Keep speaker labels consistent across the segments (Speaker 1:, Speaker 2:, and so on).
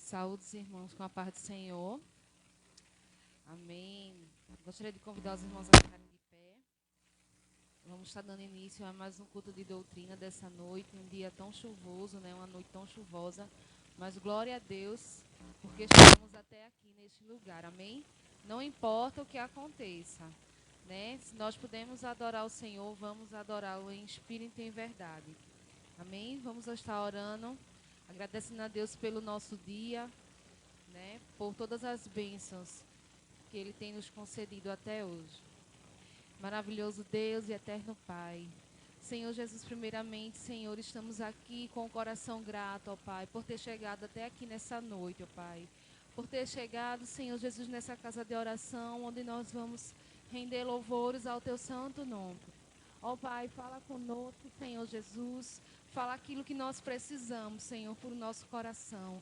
Speaker 1: Saúde, irmãos, com a paz do Senhor. Amém. Gostaria de convidar os irmãos a ficarem de pé. Vamos estar dando início a mais um culto de doutrina dessa noite, um dia tão chuvoso, né? Uma noite tão chuvosa. Mas glória a Deus, porque estamos até aqui neste lugar. Amém? Não importa o que aconteça, né? Se nós podemos adorar o Senhor, vamos adorá-lo em espírito e em verdade. Amém? Vamos estar orando, agradecendo a Deus pelo nosso dia, né? Por todas as bênçãos que Ele tem nos concedido até hoje. Maravilhoso Deus e eterno Pai. Senhor Jesus, primeiramente, Senhor, estamos aqui com o coração grato, ó Pai, por ter chegado até aqui nessa noite, ó Pai. Por ter chegado, Senhor Jesus, nessa casa de oração, onde nós vamos render louvores ao Teu santo nome. Ó Pai, fala conosco, Senhor Jesus. Fala aquilo que nós precisamos, Senhor, por nosso coração.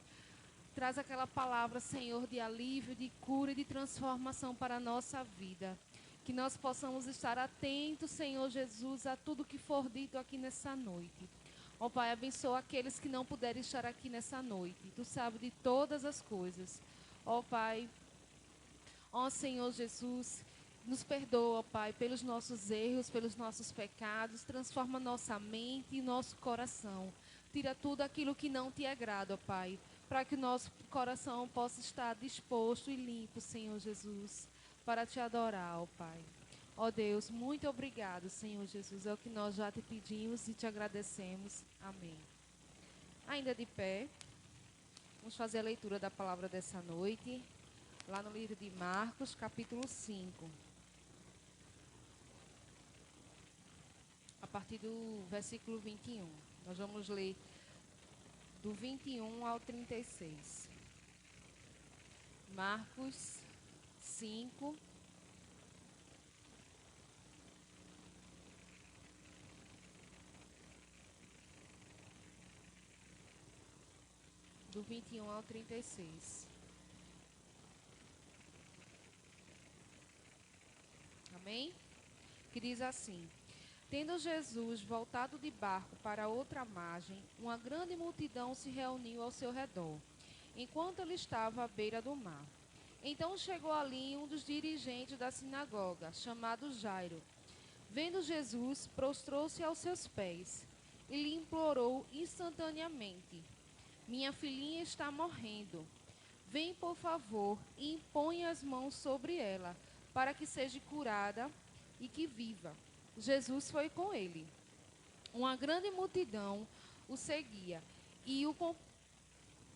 Speaker 1: Traz aquela palavra, Senhor, de alívio, de cura e de transformação para a nossa vida. Que nós possamos estar atentos, Senhor Jesus, a tudo que for dito aqui nessa noite. Ó Pai, abençoa aqueles que não puderem estar aqui nessa noite. Tu sabes de todas as coisas. Ó Pai, ó Senhor Jesus, nos perdoa, ó Pai, pelos nossos erros, pelos nossos pecados. Transforma nossa mente e nosso coração. Tira tudo aquilo que não te agrada, ó Pai, para que o nosso coração possa estar disposto e limpo, Senhor Jesus, para te adorar, ó Pai. Ó Deus, muito obrigado, Senhor Jesus. É o que nós já te pedimos e te agradecemos. Amém. Ainda de pé, vamos fazer a leitura da palavra dessa noite, lá no livro de Marcos, capítulo 5. A partir do versículo 21. Nós vamos ler do 21 ao 36. Marcos 5, do 21 ao 36. Amém? Que diz assim: Tendo Jesus voltado de barco para outra margem, uma grande multidão se reuniu ao seu redor, enquanto ele estava à beira do mar. Então chegou ali um dos dirigentes da sinagoga, chamado Jairo. Vendo Jesus, prostrou-se aos seus pés e lhe implorou instantaneamente: Minha filhinha está morrendo. Vem, por favor, e impõe as mãos sobre ela, para que seja curada e que viva. Jesus foi com ele. Uma grande multidão o seguia e o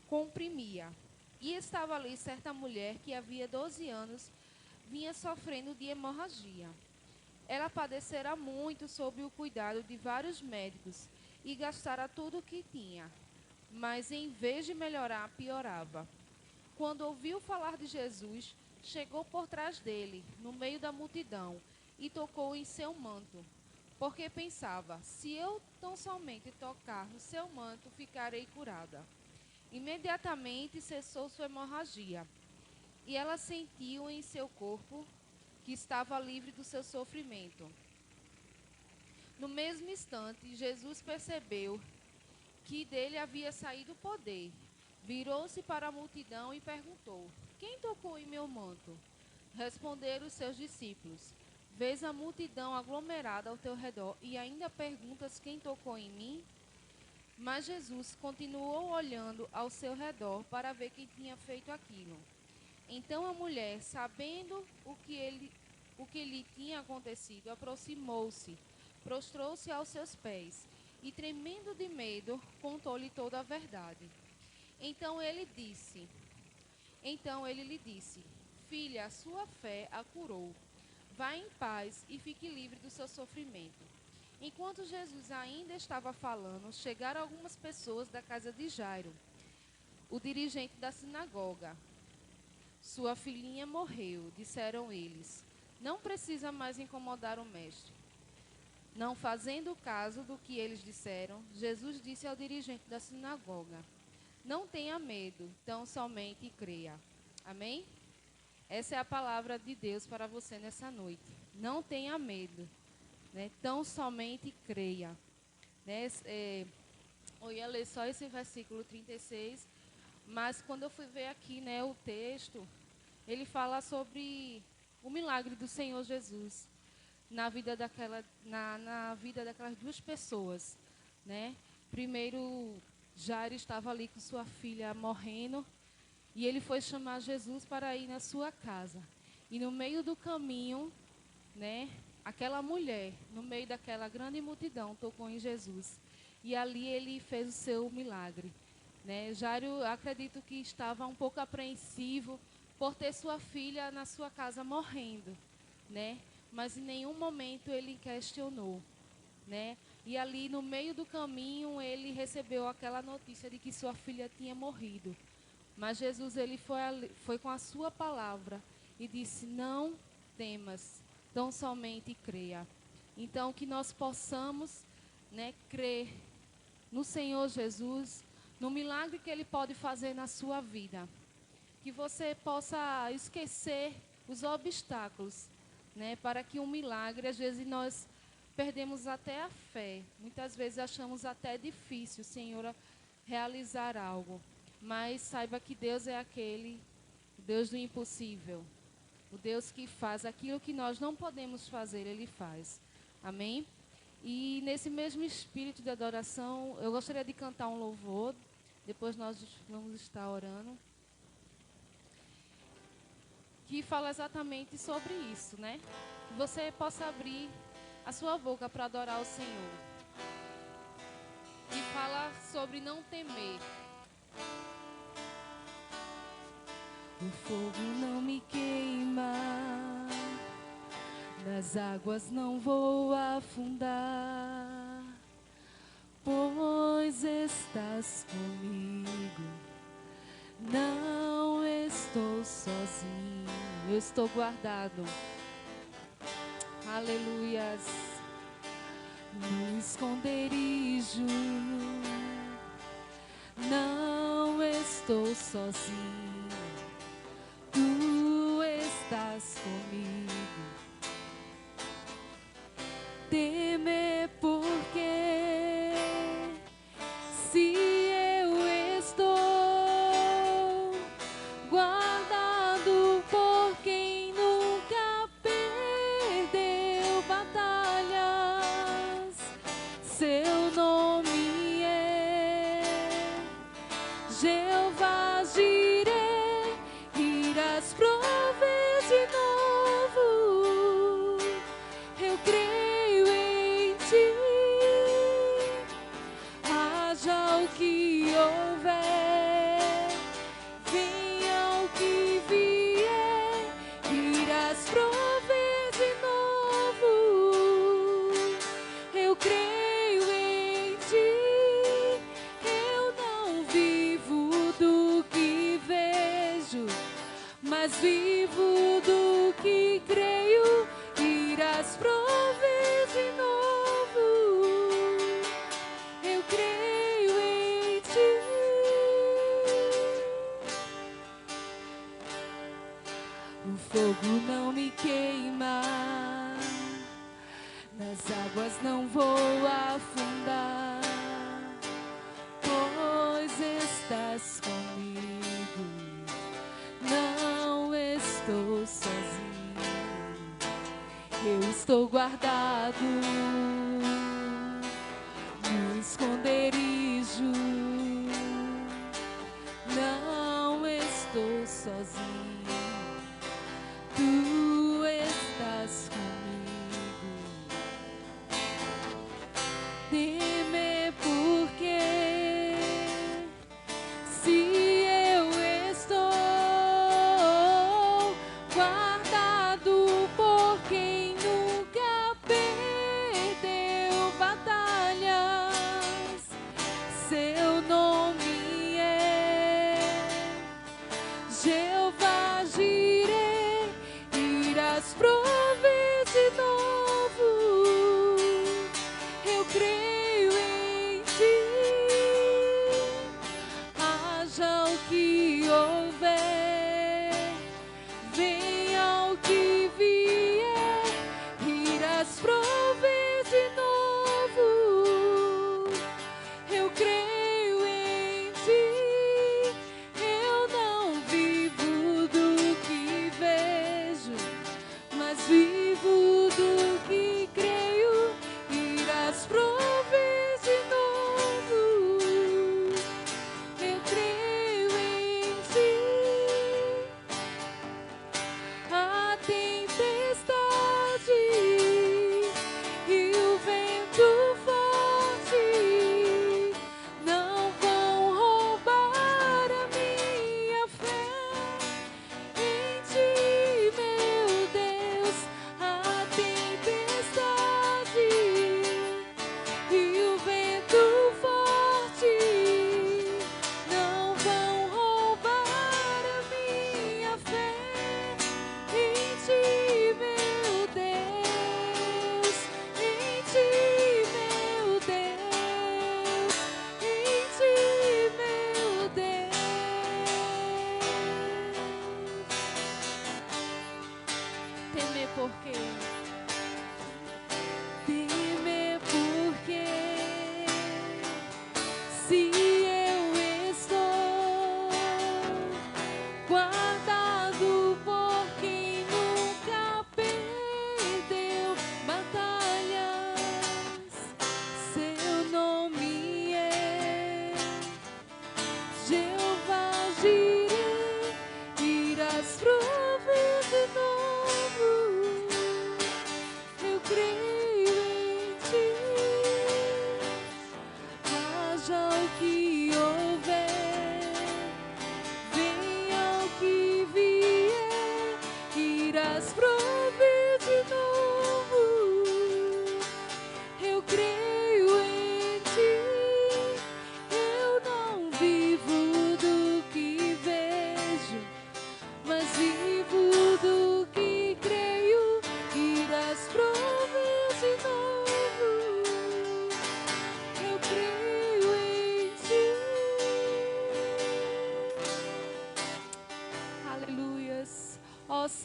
Speaker 1: comprimia. E estava ali certa mulher que havia 12 anos vinha sofrendo de hemorragia. Ela padecera muito sob o cuidado de vários médicos e gastara tudo o que tinha, mas em vez de melhorar, piorava. Quando ouviu falar de Jesus, chegou por trás dele, no meio da multidão, e tocou em seu manto, porque pensava: se eu tão somente tocar no seu manto, ficarei curada. Imediatamente cessou sua hemorragia, e ela sentiu em seu corpo que estava livre do seu sofrimento. No mesmo instante, Jesus percebeu que dele havia saído o poder. Virou-se para a multidão e perguntou: Quem tocou em meu manto? Responderam os seus discípulos: Vês a multidão aglomerada ao teu redor e ainda perguntas quem tocou em mim? Mas Jesus continuou olhando ao seu redor para ver quem tinha feito aquilo. Então a mulher, sabendo o que lhe tinha acontecido, aproximou-se, prostrou-se aos seus pés e, tremendo de medo, contou-lhe toda a verdade. Então ele lhe disse: Filha, a sua fé a curou. Vá em paz e fique livre do seu sofrimento. Enquanto Jesus ainda estava falando, chegaram algumas pessoas da casa de Jairo, o dirigente da sinagoga. Sua filhinha morreu, disseram eles. Não precisa mais incomodar o mestre. Não fazendo caso do que eles disseram, Jesus disse ao dirigente da sinagoga: Não tenha medo, tão somente creia. Amém? Essa é a palavra de Deus para você nessa noite. Não tenha medo, né? Tão somente creia. Né? Eu ia ler só esse versículo 36, Mas quando eu fui ver aqui, né, o texto, ele fala sobre o milagre do Senhor Jesus na vida daquelas duas pessoas, né? Primeiro, Jairo estava ali com sua filha morrendo e ele foi chamar Jesus para ir na sua casa. E no meio do caminho, né, aquela mulher, no meio daquela grande multidão, tocou em Jesus. E ali ele fez o seu milagre, né? Jairo, acredito que estava um pouco apreensivo por ter sua filha na sua casa morrendo, né? Mas em nenhum momento ele questionou, né? E ali no meio do caminho ele recebeu aquela notícia de que sua filha tinha morrido. Mas Jesus, ele foi com a sua palavra e disse: não temas, tão somente creia. Então que nós possamos, né, crer no Senhor Jesus, no milagre que ele pode fazer na sua vida. Que você possa esquecer os obstáculos, né, para que um milagre, às vezes nós perdemos até a fé. Muitas vezes achamos até difícil, Senhor, realizar algo. Mas saiba que Deus é aquele, o Deus do impossível. O Deus que faz aquilo que nós não podemos fazer, Ele faz. Amém? E nesse mesmo espírito de adoração, eu gostaria de cantar um louvor. Depois nós vamos estar orando. Que fala exatamente sobre isso, né? Que você possa abrir a sua boca para adorar o Senhor. Que fala sobre não temer. O fogo não me queima, nas águas não vou afundar, pois estás comigo, não estou sozinho, eu estou guardado. Aleluias. No esconderijo, não estou sozinho. Tu estás comigo. Temer porque se eu estou guardado por quem nunca perdeu batalhas, seu nome é Jeová Jireh, irás prover de novo. Eu creio em ti, haja o que houver, venha o que vier, irás prover de novo. Eu creio em ti, eu não vivo do que vejo, mas vivo do que creio, irás prover de novo. Eu creio em ti. O fogo não me queima, nas águas não vou afundar, pois estás comigo, não estou sozinho, eu estou guardado no esconderijo, não estou sozinho, tu estás comigo. Temer porque se eu estou guardado por quem nunca perdeu batalhas, seu nome é Jeová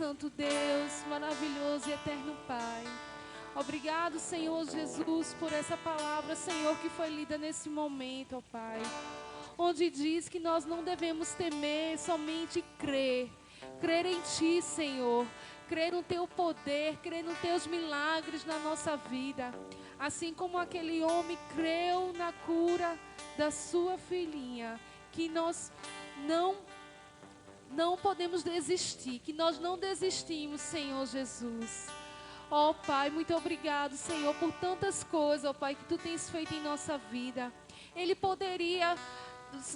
Speaker 1: Santo Deus, maravilhoso e eterno Pai. Obrigado, Senhor Jesus, por essa palavra, Senhor, que foi lida nesse momento, ó Pai. Onde diz que nós não devemos temer, somente crer. Crer em Ti, Senhor. Crer no Teu poder, crer nos Teus milagres na nossa vida. Assim como aquele homem creu na cura da sua filhinha. Que nós não podemos desistir, que nós não desistimos, Senhor Jesus. Ó Pai, muito obrigado, Senhor, por tantas coisas, ó Pai, que Tu tens feito em nossa vida. Ele poderia,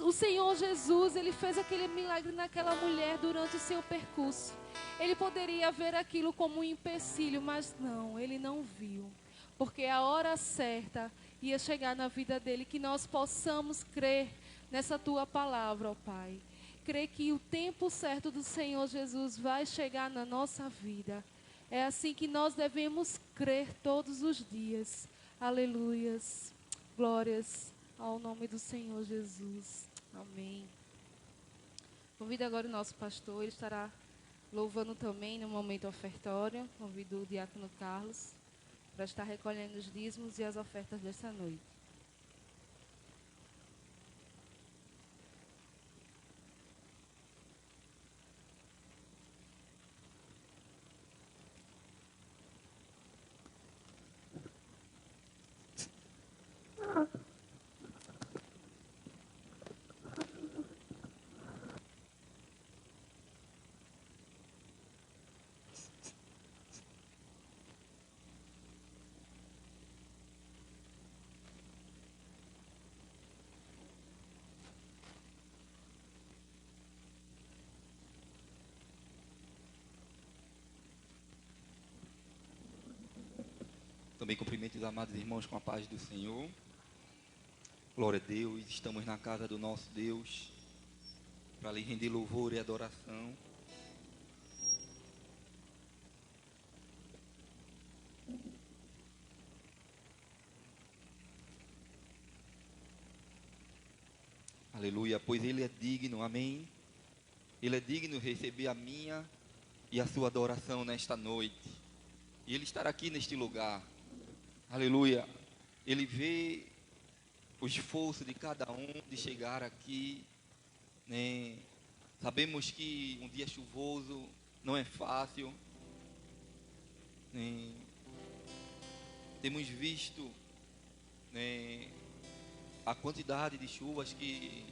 Speaker 1: o Senhor Jesus, Ele fez aquele milagre naquela mulher durante o seu percurso. Ele poderia ver aquilo como um empecilho, mas não, Ele não viu. Porque a hora certa ia chegar na vida dele, que nós possamos crer nessa Tua palavra, ó Pai. Crer que o tempo certo do Senhor Jesus vai chegar na nossa vida. É assim que nós devemos crer todos os dias. Aleluias. Glórias ao nome do Senhor Jesus. Amém. Convido agora o nosso pastor. Ele estará louvando também no momento ofertório. Convido o diácono Carlos para estar recolhendo os dízimos e as ofertas desta noite.
Speaker 2: Também cumprimento os amados irmãos com a paz do Senhor. Glória a Deus, estamos na casa do nosso Deus para lhe render louvor e adoração. Aleluia, pois Ele é digno, amém? Ele é digno de receber a minha e a sua adoração nesta noite. E Ele estará aqui neste lugar. Aleluia. Ele vê o esforço de cada um de chegar aqui, né? Sabemos que um dia chuvoso não é fácil, né? Temos visto, né, a quantidade de chuvas que,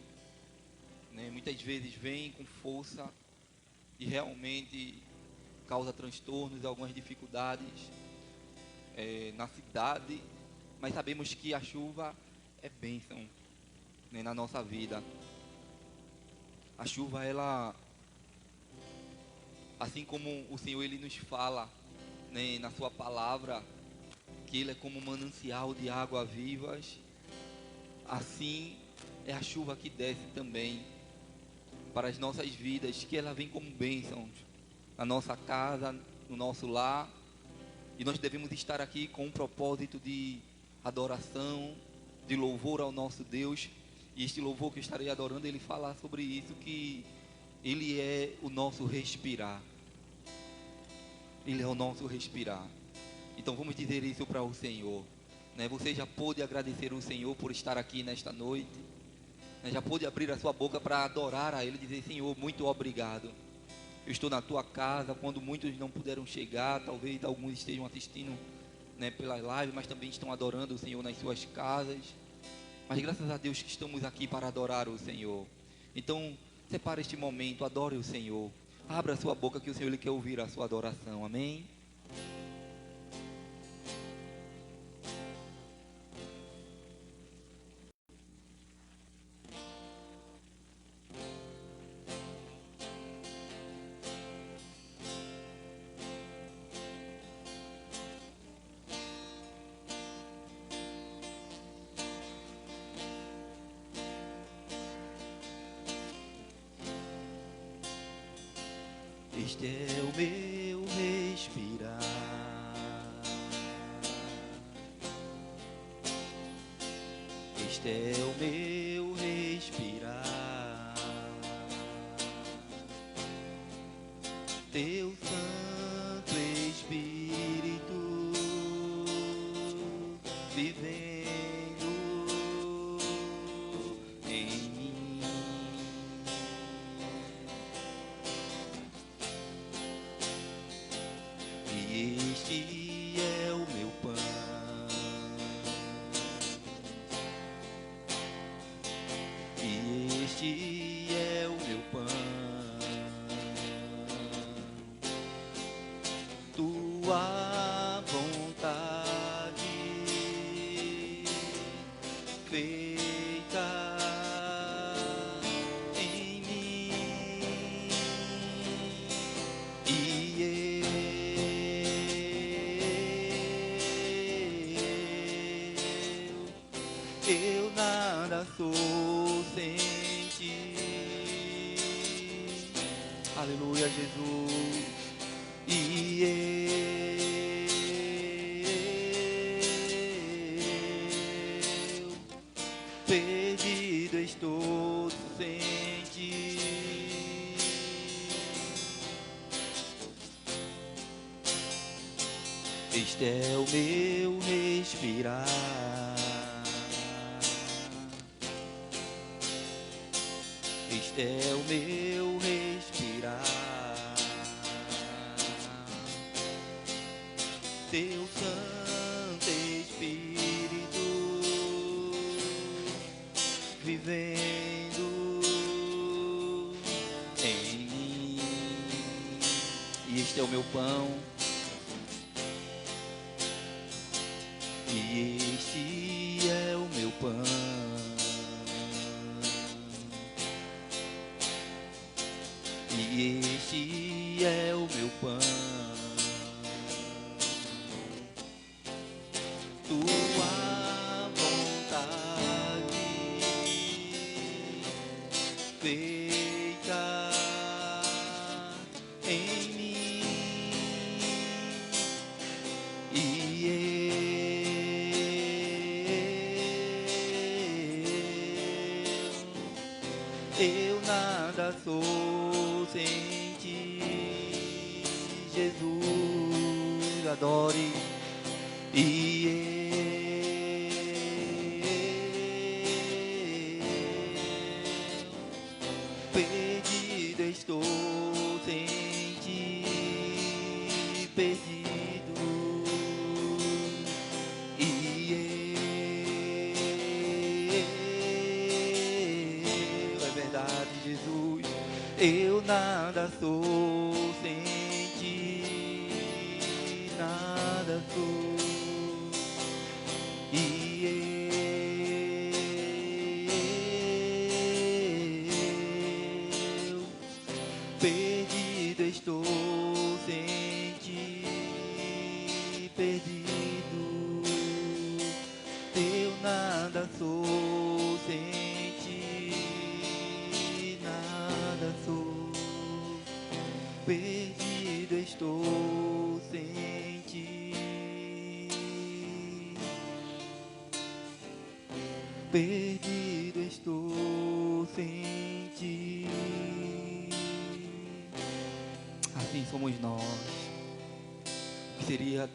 Speaker 2: né, muitas vezes vem com força e realmente causa transtornos e algumas dificuldades na cidade, mas sabemos que a chuva é bênção, né, na nossa vida. A chuva, ela, assim como o Senhor Ele nos fala, né, na sua palavra, que Ele é como um manancial de água vivas, assim é a chuva que desce também para as nossas vidas, que ela vem como bênçãos na nossa casa, no nosso lar. E nós devemos estar aqui com um propósito de adoração, de louvor ao nosso Deus. E este louvor que eu estarei adorando, ele fala sobre isso, que Ele é o nosso respirar. Ele é o nosso respirar. Então vamos dizer isso para o Senhor, né? Você já pôde agradecer o Senhor por estar aqui nesta noite, né? Já pôde abrir a sua boca para adorar a Ele, dizer: Senhor, muito obrigado. Eu estou na tua casa, quando muitos não puderam chegar, talvez alguns estejam assistindo, né, pela live, mas também estão adorando o Senhor nas suas casas. Mas graças a Deus que estamos aqui para adorar o Senhor. Então, separe este momento, adore o Senhor. Abra a sua boca que o Senhor Ele quer ouvir a sua adoração. Amém? Este é o meu respirar, este é o meu respirar. Teu sangue vivendo em mim. E este é o meu pão, e este é o meu pão. Tua vontade feita em mim, e eu nada sou sem ti. Aleluia, Jesus. E eu perdido estou sem ti. Este é o meu respirar, este é o meu respirar. Teu Santo Espírito vivendo em mim. E este é o meu pão, e este é o meu pão. E este é o meu pão. Tua vontade feita em mim, e eu nada sou sem ti. Jesus, adore. E eu perdido estou sem ti, perdido. E eu, é verdade, Jesus, eu nada sou sem ti, nada sou. Perdido estou sem ti, perdido. Eu nada sou sem ti, nada sou. Perdido estou sem ti, perdido estou sem ti. Assim somos nós. O que seria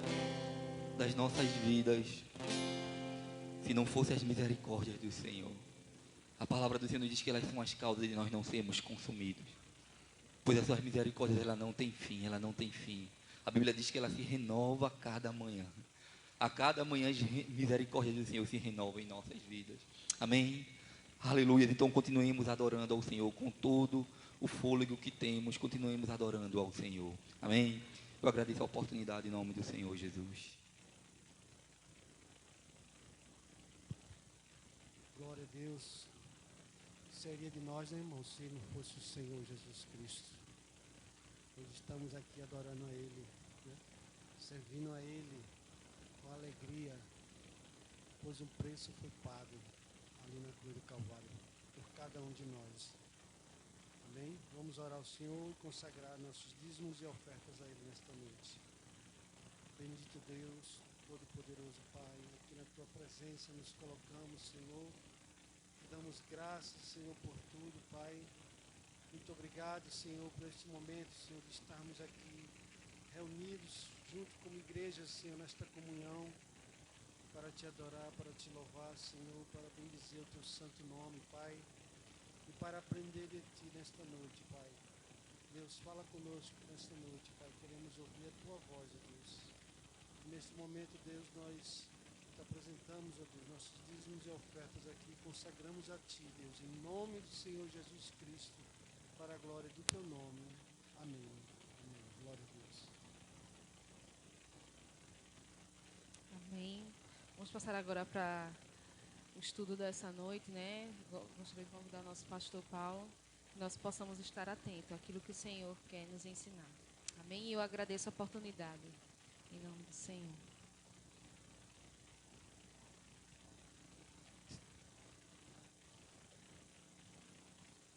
Speaker 2: das nossas vidas se não fossem as misericórdias do Senhor? A palavra do Senhor diz que elas são as causas de nós não sermos consumidos, pois as suas misericórdias, ela não tem fim, ela não tem fim. A Bíblia diz que ela se renova a cada manhã. A cada manhã as misericórdias do Senhor se renovam em nossas vidas. Amém? Aleluia. Então continuemos adorando ao Senhor com todo o fôlego que temos. Continuemos adorando ao Senhor. Amém? Eu agradeço a oportunidade em nome do Senhor Jesus.
Speaker 3: Glória a Deus. Seria de nós, né, irmão, se não fosse o Senhor Jesus Cristo. Hoje estamos aqui adorando a Ele, né? Servindo a Ele com alegria, pois um preço foi pago ali na cruz do Calvário por cada um de nós. Amém? Vamos orar ao Senhor e consagrar nossos dízimos e ofertas a Ele nesta noite. Bendito Deus, Todo-Poderoso Pai, aqui na Tua presença nos colocamos, Senhor. Damos graças, Senhor, por tudo, Pai. Muito obrigado, Senhor, por este momento, Senhor, de estarmos aqui reunidos junto como igreja, Senhor, nesta comunhão, para para te adorar, para te louvar, Senhor, para bendizer o teu santo nome, Pai, e para aprender de ti nesta noite, Pai. Deus, fala conosco nesta noite, Pai. Queremos ouvir a tua voz, ó Deus. Neste momento, Deus, nós te apresentamos, ó Deus, nossos dízimos e ofertas aqui, consagramos a ti, Deus, em nome do Senhor Jesus Cristo, para a glória do teu nome. Amém. Amém. Glória a Deus.
Speaker 1: Amém. Vamos passar agora para o estudo dessa noite, né? Gostaria de convidar o nosso pastor Paulo, que nós possamos estar atentos àquilo que o Senhor quer nos ensinar. Amém? E eu agradeço a oportunidade. Em nome do Senhor.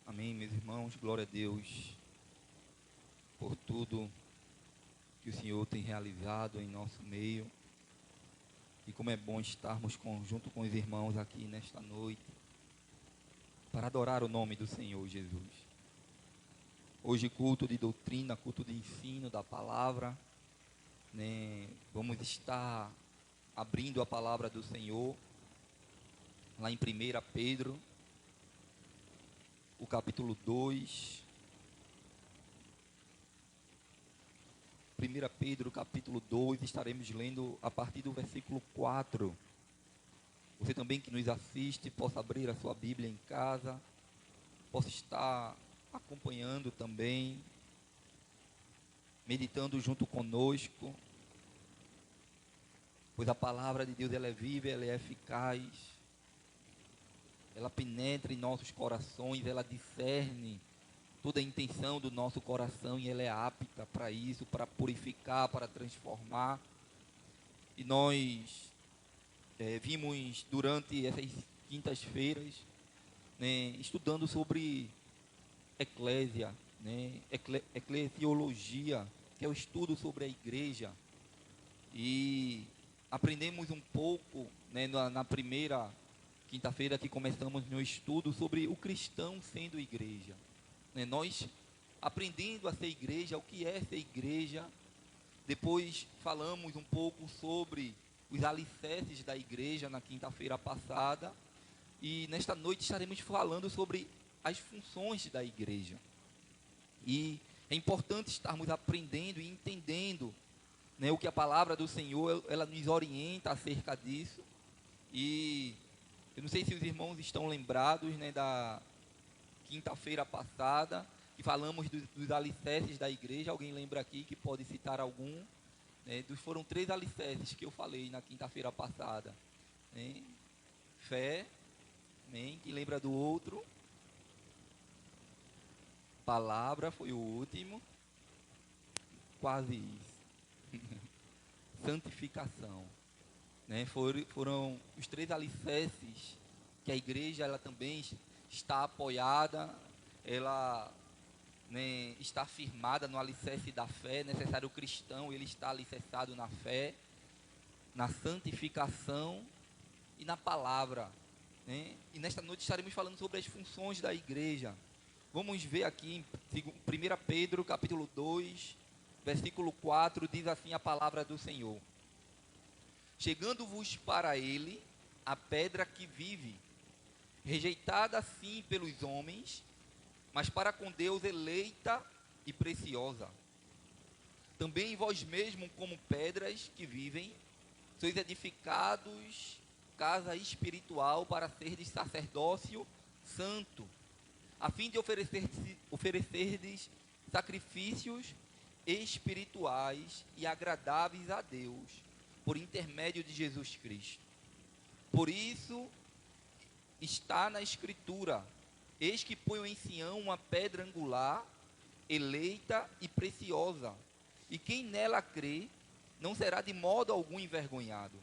Speaker 2: Amém, meus irmãos. Glória a Deus por tudo que o Senhor tem realizado em nosso meio. E como é bom estarmos junto com os irmãos aqui nesta noite para adorar o nome do Senhor Jesus. Hoje culto de doutrina, culto de ensino da palavra, né? Vamos estar abrindo a palavra do Senhor lá em 1 Pedro, o capítulo 2. 1 Pedro, capítulo 2, estaremos lendo a partir do versículo 4. Você também que nos assiste, possa abrir a sua Bíblia em casa, possa estar acompanhando também, meditando junto conosco, pois a palavra de Deus ela é viva, ela é eficaz, ela penetra em nossos corações, ela discerne toda a intenção do nosso coração e ela é apta para isso, para purificar, para transformar. E nós vimos durante essas quintas-feiras, né, estudando sobre eclésia, né, eclesiologia, que é o estudo sobre a igreja. E aprendemos um pouco, né, na primeira quinta-feira que começamos no estudo sobre o cristão sendo igreja. Nós aprendendo a ser igreja, o que é ser igreja. Depois falamos um pouco sobre os alicerces da igreja na quinta-feira passada. E nesta noite estaremos falando sobre as funções da igreja. E é importante estarmos aprendendo e entendendo, né, o que a palavra do Senhor ela nos orienta acerca disso. E eu não sei se os irmãos estão lembrados, né, da quinta-feira passada, que falamos dos alicerces da igreja. Alguém lembra aqui que pode citar algum? Foram 3 alicerces que eu falei na quinta-feira passada, né? Fé, amém? Quem lembra do outro? Palavra foi o último. Quase isso. Santificação, né? Foram os 3 alicerces que a igreja ela também está apoiada, ela, né, está firmada no alicerce da fé. É necessário o cristão, ele está alicerçado na fé, na santificação e na palavra, né? E nesta noite estaremos falando sobre as funções da igreja. Vamos ver aqui em 1 Pedro, capítulo 2, versículo 4, diz assim a palavra do Senhor: chegando-vos para ele a pedra que vive, rejeitada sim pelos homens, mas para com Deus eleita e preciosa. Também vós mesmos, como pedras que vivem, sois edificados casa espiritual para serdes sacerdócio santo, a fim de oferecerdes sacrifícios espirituais e agradáveis a Deus, por intermédio de Jesus Cristo. Por isso está na Escritura: eis que ponho em Sião uma pedra angular, eleita e preciosa, e quem nela crê não será de modo algum envergonhado.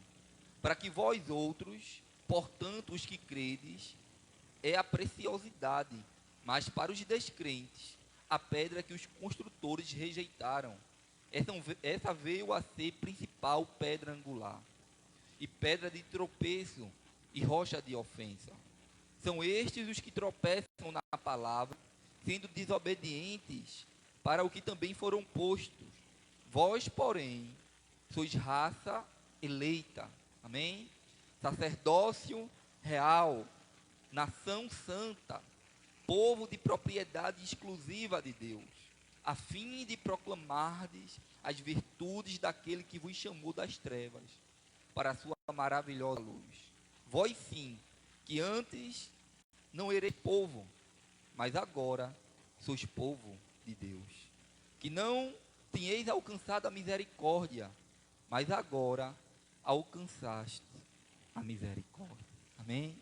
Speaker 2: Para que vós outros, portanto os que credes, é a preciosidade, mas para os descrentes, a pedra que os construtores rejeitaram. Essa veio a ser principal pedra angular, e pedra de tropeço e rocha de ofensa. São estes os que tropeçam na palavra, sendo desobedientes para o que também foram postos. Vós, porém, sois raça eleita, amém? sacerdócio real, nação santa, povo de propriedade exclusiva de Deus, a fim de proclamardes as virtudes daquele que vos chamou das trevas para a sua maravilhosa luz. Vós sim, que antes não ereis povo, mas agora sois povo de Deus, que não tinhais alcançado a misericórdia, mas agora alcançaste a misericórdia. Amém?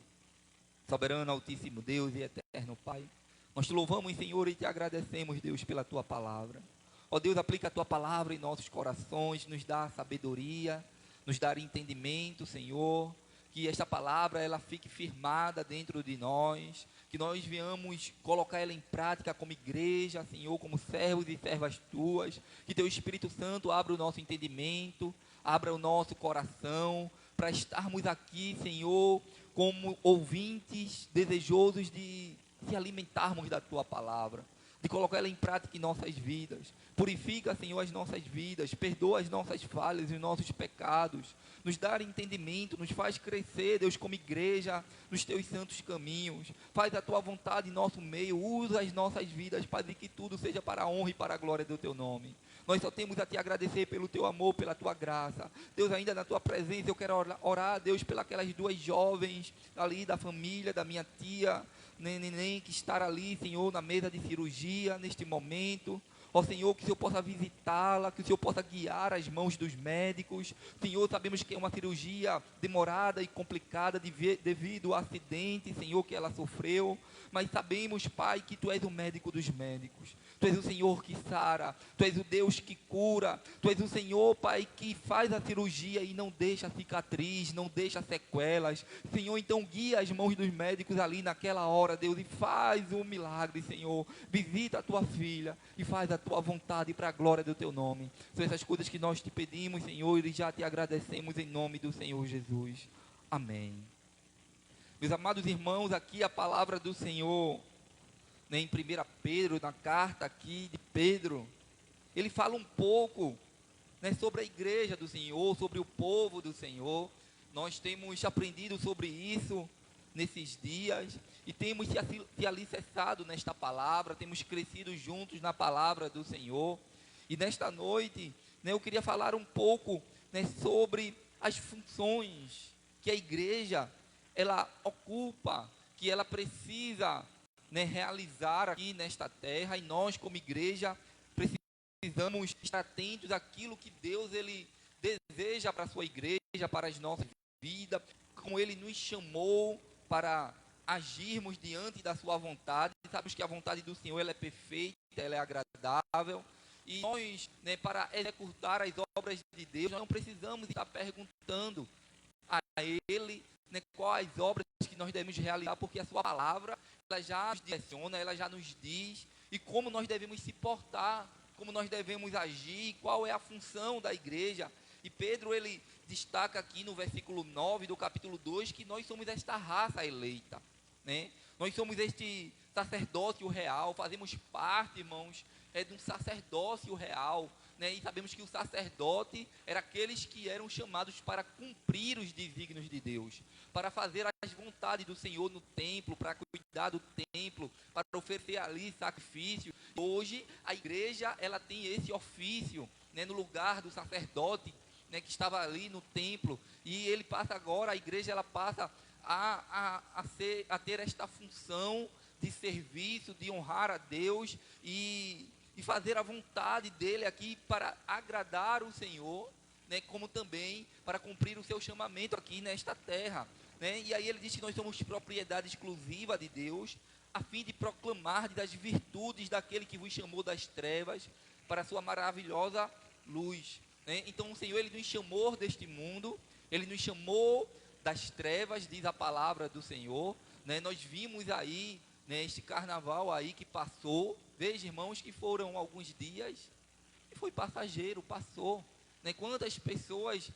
Speaker 2: Soberano, altíssimo Deus e eterno Pai, nós te louvamos, Senhor, e te agradecemos, Deus, pela tua palavra. Ó Deus, aplica a tua palavra em nossos corações, nos dá sabedoria, nos dá entendimento, Senhor, que esta palavra ela fique firmada dentro de nós, que nós venhamos colocar ela em prática como igreja, Senhor, como servos e servas tuas, que teu Espírito Santo abra o nosso entendimento, abra o nosso coração, para estarmos aqui, Senhor, como ouvintes desejosos de se alimentarmos da tua palavra, de colocar ela em prática em nossas vidas. Purifica, Senhor, as nossas vidas, perdoa as nossas falhas e os nossos pecados, nos dá entendimento, nos faz crescer, Deus, como igreja, nos teus santos caminhos. Faz a tua vontade em nosso meio, usa as nossas vidas, Pai, que tudo seja para a honra e para a glória do teu nome. Nós só temos a te agradecer pelo teu amor, pela tua graça. Deus, ainda na tua presença, eu quero orar, Deus, pelas duas jovens ali da família, da minha tia, neném, que está ali, Senhor, na mesa de cirurgia, neste momento. Ó Senhor, que o Senhor possa visitá-la, que o Senhor possa guiar as mãos dos médicos. Senhor, sabemos que é uma cirurgia demorada e complicada devido ao acidente, Senhor, que ela sofreu. Mas sabemos, Pai, que Tu és o médico dos médicos. Tu és o Senhor que sara, Tu és o Deus que cura, Tu és o Senhor, Pai, que faz a cirurgia e não deixa cicatriz, não deixa sequelas. Senhor, então guia as mãos dos médicos ali naquela hora, Deus, e faz um milagre, Senhor. Visita a Tua filha e faz a Tua vontade para a glória do Teu nome. São essas coisas que nós te pedimos, Senhor, e já te agradecemos em nome do Senhor Jesus. Amém. Meus amados irmãos, aqui a palavra do Senhor, em 1 Pedro, na carta aqui de Pedro, ele fala um pouco, sobre a igreja do Senhor, sobre o povo do Senhor. Nós temos aprendido sobre isso nesses dias e temos se alicerçado nesta palavra, temos crescido juntos na palavra do Senhor. E nesta noite, eu queria falar um pouco, sobre as funções que a igreja ela ocupa, que ela precisa realizar aqui nesta terra, e nós como igreja precisamos estar atentos àquilo que Deus ele deseja para a sua igreja, para as nossas vidas, como Ele nos chamou para agirmos diante da sua vontade. Sabemos que a vontade do Senhor ela é perfeita, ela é agradável, e nós, para executar as obras de Deus, nós não precisamos estar perguntando a Ele quais obras que nós devemos realizar, porque a sua palavra ela já nos direciona, ela já nos diz e como nós devemos se portar, como nós devemos agir, qual é a função da igreja. E Pedro ele destaca aqui no versículo 9 do capítulo 2 que nós somos esta raça eleita, nós somos este sacerdócio real, fazemos parte, irmãos, de um sacerdócio real, e sabemos que o sacerdote era aqueles que eram chamados para cumprir os desígnios de Deus, para fazer as vontades do Senhor no templo, para cuidar do templo, para oferecer ali sacrifício. Hoje a igreja ela tem esse ofício, no lugar do sacerdote, que estava ali no templo, e ele passa agora, a igreja ela passa a ter esta função de serviço, de honrar a Deus e fazer a vontade dele aqui para agradar o Senhor, como também para cumprir o seu chamamento aqui nesta terra, E aí ele diz que nós somos propriedade exclusiva de Deus, a fim de proclamar das virtudes daquele que vos chamou das trevas para a sua maravilhosa luz. Então o Senhor ele nos chamou deste mundo, ele nos chamou das trevas, diz a palavra do Senhor, Nós vimos aí, este carnaval aí que passou. Veja, irmãos, que foram alguns dias e foi passageiro, passou. Quantas pessoas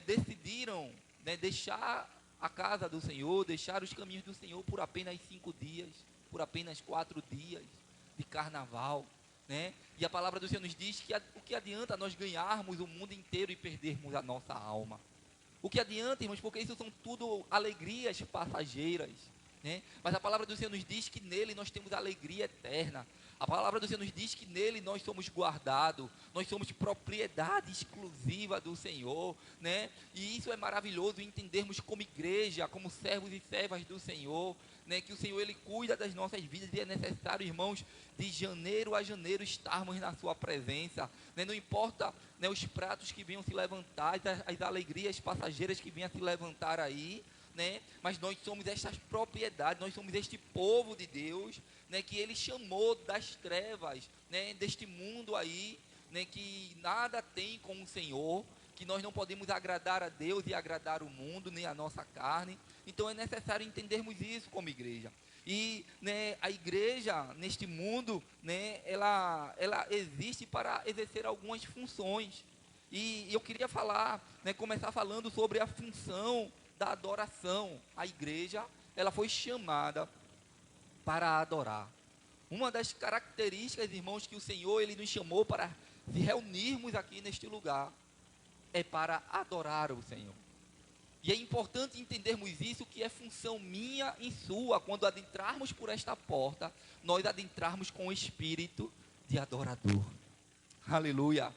Speaker 2: decidiram deixar a casa do Senhor, deixar os caminhos do Senhor por apenas 5 dias, por apenas 4 dias de carnaval, E a palavra do Senhor nos diz que o que adianta nós ganharmos o mundo inteiro e perdermos a nossa alma, O que adianta, irmãos, porque isso são tudo alegrias passageiras, né? Mas a palavra do Senhor nos diz que nele nós temos alegria eterna. A palavra do Senhor nos diz que nele nós somos guardados, nós somos propriedade exclusiva do Senhor, né? E isso é maravilhoso entendermos como igreja, como servos e servas do Senhor, né? Que o Senhor ele cuida das nossas vidas e é necessário, irmãos, de janeiro a janeiro estarmos na sua presença, né? Não importa, né, os pratos que venham se levantar, as alegrias passageiras que venham se levantar aí, né? Mas nós somos estas propriedades, nós somos este povo de Deus, né? Que Ele chamou das trevas, né? Deste mundo aí, né? Que nada tem com o Senhor, que nós não podemos agradar a Deus e agradar o mundo, nem a nossa carne. Então é necessário entendermos isso como igreja. E, né, a igreja neste mundo, né, ela existe para exercer algumas funções. E eu queria falar, né, começar falando sobre a função da adoração. A igreja, ela foi chamada para adorar. Uma das características, irmãos, que o Senhor ele nos chamou para se reunirmos aqui neste lugar é para adorar o Senhor. E é importante entendermos isso, que é função minha e sua, quando adentrarmos por esta porta, nós adentrarmos com o espírito de adorador. Aleluia.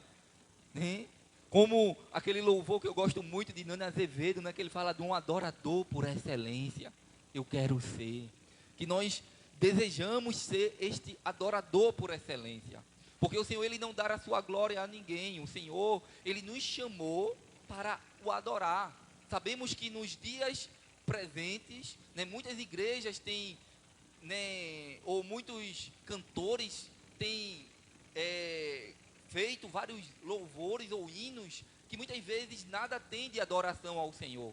Speaker 2: Né? Como aquele louvor que eu gosto muito de Nani Azevedo, né, que ele fala de um adorador por excelência. Eu quero ser. Que nós desejamos ser este adorador por excelência. Porque o Senhor, ele não dá a sua glória a ninguém. O Senhor, ele nos chamou para o adorar. Sabemos que nos dias presentes, né, muitas igrejas têm, né, ou muitos cantores têm feito vários louvores ou hinos que muitas vezes nada tem de adoração ao Senhor,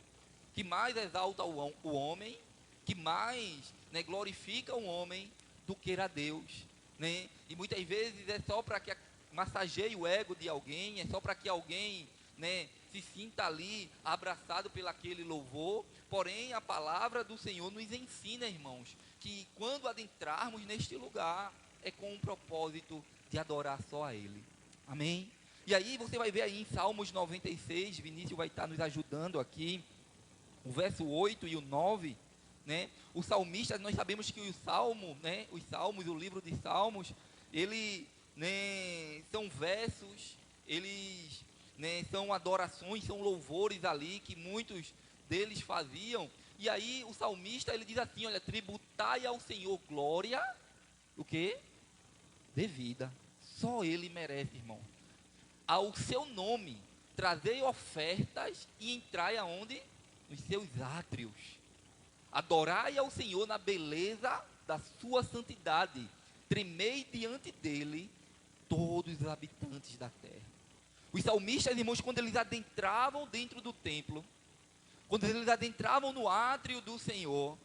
Speaker 2: que mais exalta o homem, que mais, né, glorifica o homem do que a Deus, né? E muitas vezes é só para que massageie o ego de alguém, é só para que alguém, né, se sinta ali abraçado pelo aquele louvor. Porém a palavra do Senhor nos ensina, irmãos, que quando adentrarmos neste lugar é com um propósito de adorar só a Ele. Amém? E aí você vai ver aí em Salmos 96, Vinícius vai estar nos ajudando aqui, o verso 8 e o 9, né? O salmista, nós sabemos que o Salmo, né, os Salmos, o livro de Salmos, ele, né, são versos, eles, né, são adorações, são louvores ali que muitos deles faziam. E aí o salmista, ele diz assim, olha, tributai ao Senhor glória, o quê? Devida. Só Ele merece, irmão. Ao seu nome, trazei ofertas e entrai aonde? Nos seus átrios. Adorai ao Senhor na beleza da sua santidade. Tremei diante dele todos os habitantes da terra. Os salmistas, irmãos, quando eles adentravam dentro do templo, quando eles adentravam no átrio do Senhor,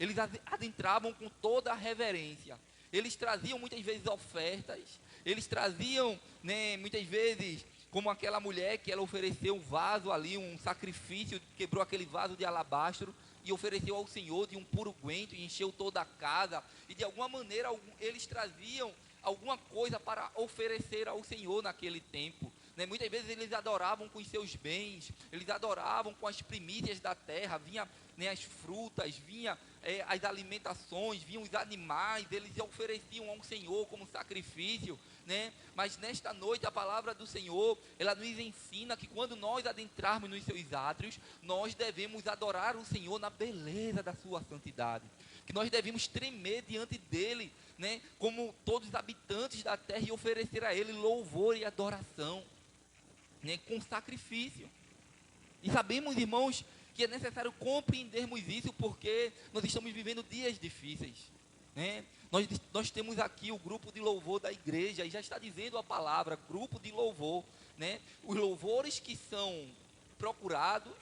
Speaker 2: eles adentravam com toda a reverência. Eles traziam muitas vezes ofertas, eles traziam, né, muitas vezes, como aquela mulher que ela ofereceu um vaso ali, um sacrifício, quebrou aquele vaso de alabastro e ofereceu ao Senhor de um puro guento e encheu toda a casa. E de alguma maneira eles traziam alguma coisa para oferecer ao Senhor naquele tempo. Né? Muitas vezes eles adoravam com os seus bens, eles adoravam com as primícias da terra, vinha, né, as frutas, vinha as alimentações, vinham os animais, eles ofereciam ao Senhor como sacrifício, né? Mas nesta noite a palavra do Senhor, ela nos ensina que quando nós adentrarmos nos seus átrios, nós devemos adorar o Senhor na beleza da sua santidade, que nós devemos tremer diante dele, né, como todos os habitantes da terra, e oferecer a ele louvor e adoração, né, com sacrifício. E sabemos, irmãos, que é necessário compreendermos isso, porque nós estamos vivendo dias difíceis, né? Nós temos aqui o grupo de louvor da igreja, e já está dizendo a palavra, grupo de louvor, né? Os louvores que são procurados,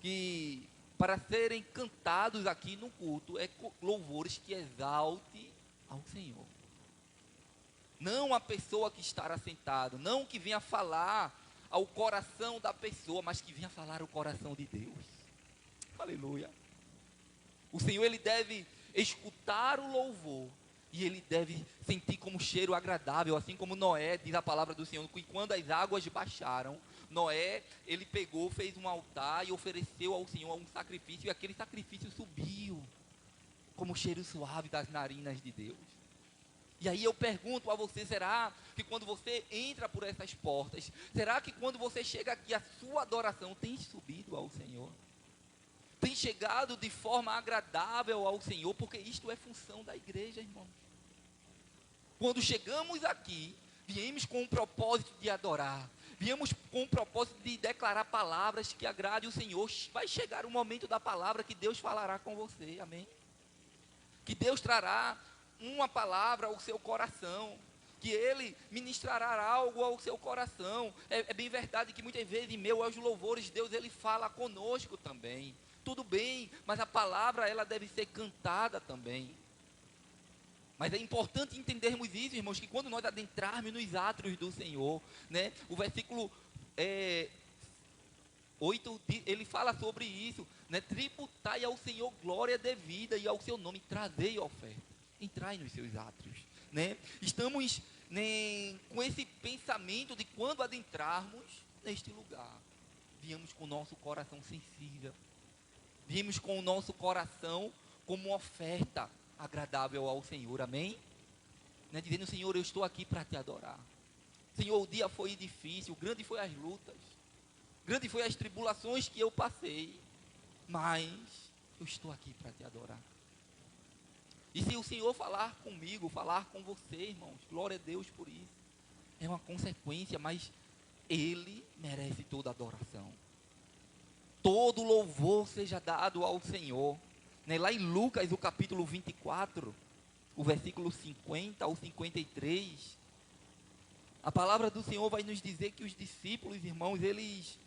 Speaker 2: que para serem cantados aqui no culto, é louvores que exalte ao Senhor. Não a pessoa que está assentado, não que venha falar ao coração da pessoa, mas que venha falar ao coração de Deus. Aleluia. O Senhor, ele deve escutar o louvor e ele deve sentir como cheiro agradável, assim como Noé, diz a palavra do Senhor, que quando as águas baixaram, Noé, ele pegou, fez um altar e ofereceu ao Senhor um sacrifício, e aquele sacrifício subiu como cheiro suave das narinas de Deus. E aí eu pergunto a você, será que quando você entra por essas portas, será que quando você chega aqui, a sua adoração tem subido ao Senhor? Tem chegado de forma agradável ao Senhor? Porque isto é função da igreja, irmãos. Quando chegamos aqui, viemos com o propósito de adorar, viemos com o propósito de declarar palavras que agradem o Senhor. Vai chegar o momento da palavra que Deus falará com você, amém? Que Deus trará uma palavra ao seu coração, que Ele ministrará algo ao seu coração. É bem verdade que muitas vezes, em meio aos louvores, Deus Ele fala conosco também. Tudo bem, mas a palavra ela deve ser cantada também. Mas é importante entendermos isso, irmãos, que quando nós adentrarmos nos átrios do Senhor, né, o versículo 8, ele fala sobre isso, né, tributai ao Senhor glória devida e ao seu nome trazei oferta, entrai nos seus átrios, né? Estamos, né, com esse pensamento de quando adentrarmos neste lugar, viemos com o nosso coração sensível, viemos com o nosso coração como uma oferta agradável ao Senhor, amém? Né, dizendo, Senhor, eu estou aqui para te adorar. Senhor, o dia foi difícil, grande foi as lutas, grande foi as tribulações que eu passei, mas eu estou aqui para te adorar. E se o Senhor falar comigo, falar com você, irmãos, glória a Deus por isso. É uma consequência, mas Ele merece toda a adoração. Todo louvor seja dado ao Senhor. Né? Lá em Lucas, o capítulo 24, o versículo 50 ao 53, a palavra do Senhor vai nos dizer que os discípulos, irmãos, eles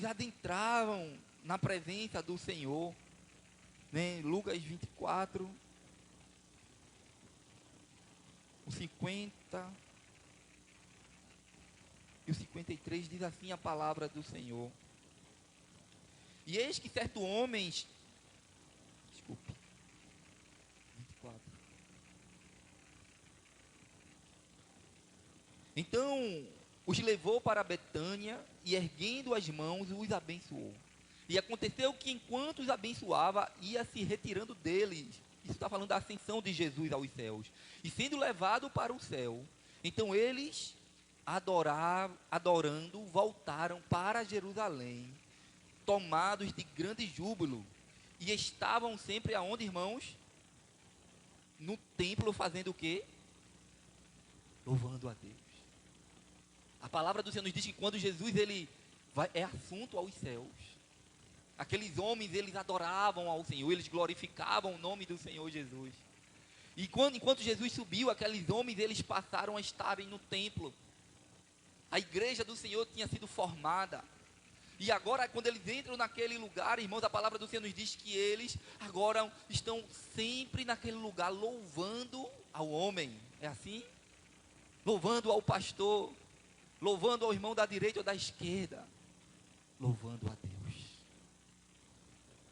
Speaker 2: adentravam na presença do Senhor. Né? Lucas 24, o 50 e o 53 diz assim a palavra do Senhor. E eis que certo homem, 24. Então os levou para Betânia e erguendo as mãos os abençoou. E aconteceu que enquanto os abençoava, ia se retirando deles. Isso está falando da ascensão de Jesus aos céus. E sendo levado para o céu, então eles, adorando, voltaram para Jerusalém, tomados de grande júbilo. E estavam sempre aonde, irmãos? No templo fazendo o quê? Louvando a Deus. A palavra do Senhor nos diz que quando Jesus é assunto aos céus, aqueles homens, eles adoravam ao Senhor, eles glorificavam o nome do Senhor Jesus. E enquanto Jesus subiu, aqueles homens, eles passaram a estarem no templo. A igreja do Senhor tinha sido formada. E agora, quando eles entram naquele lugar, irmãos, a palavra do Senhor nos diz que eles agora estão sempre naquele lugar, louvando ao homem. É assim? Louvando ao pastor, louvando ao irmão da direita ou da esquerda, louvando a Deus,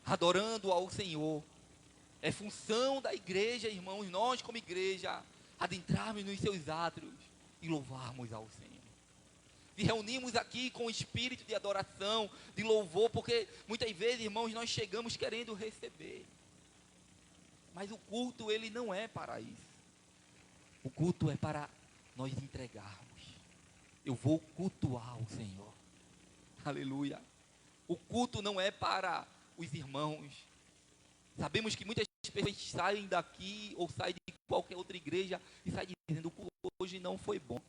Speaker 2: adorando ao Senhor. É função da igreja, irmãos, nós como igreja, adentrarmos nos seus átrios e louvarmos ao Senhor. E reunimos aqui com o espírito de adoração, de louvor, porque muitas vezes, irmãos, nós chegamos querendo receber. Mas o culto, ele não é para isso. O culto é para nós entregarmos. Eu vou cultuar o Senhor. Aleluia. O culto não é para os irmãos. Sabemos que muitas pessoas saem daqui ou saem de qualquer outra igreja e saem dizendo: o culto hoje não foi bom.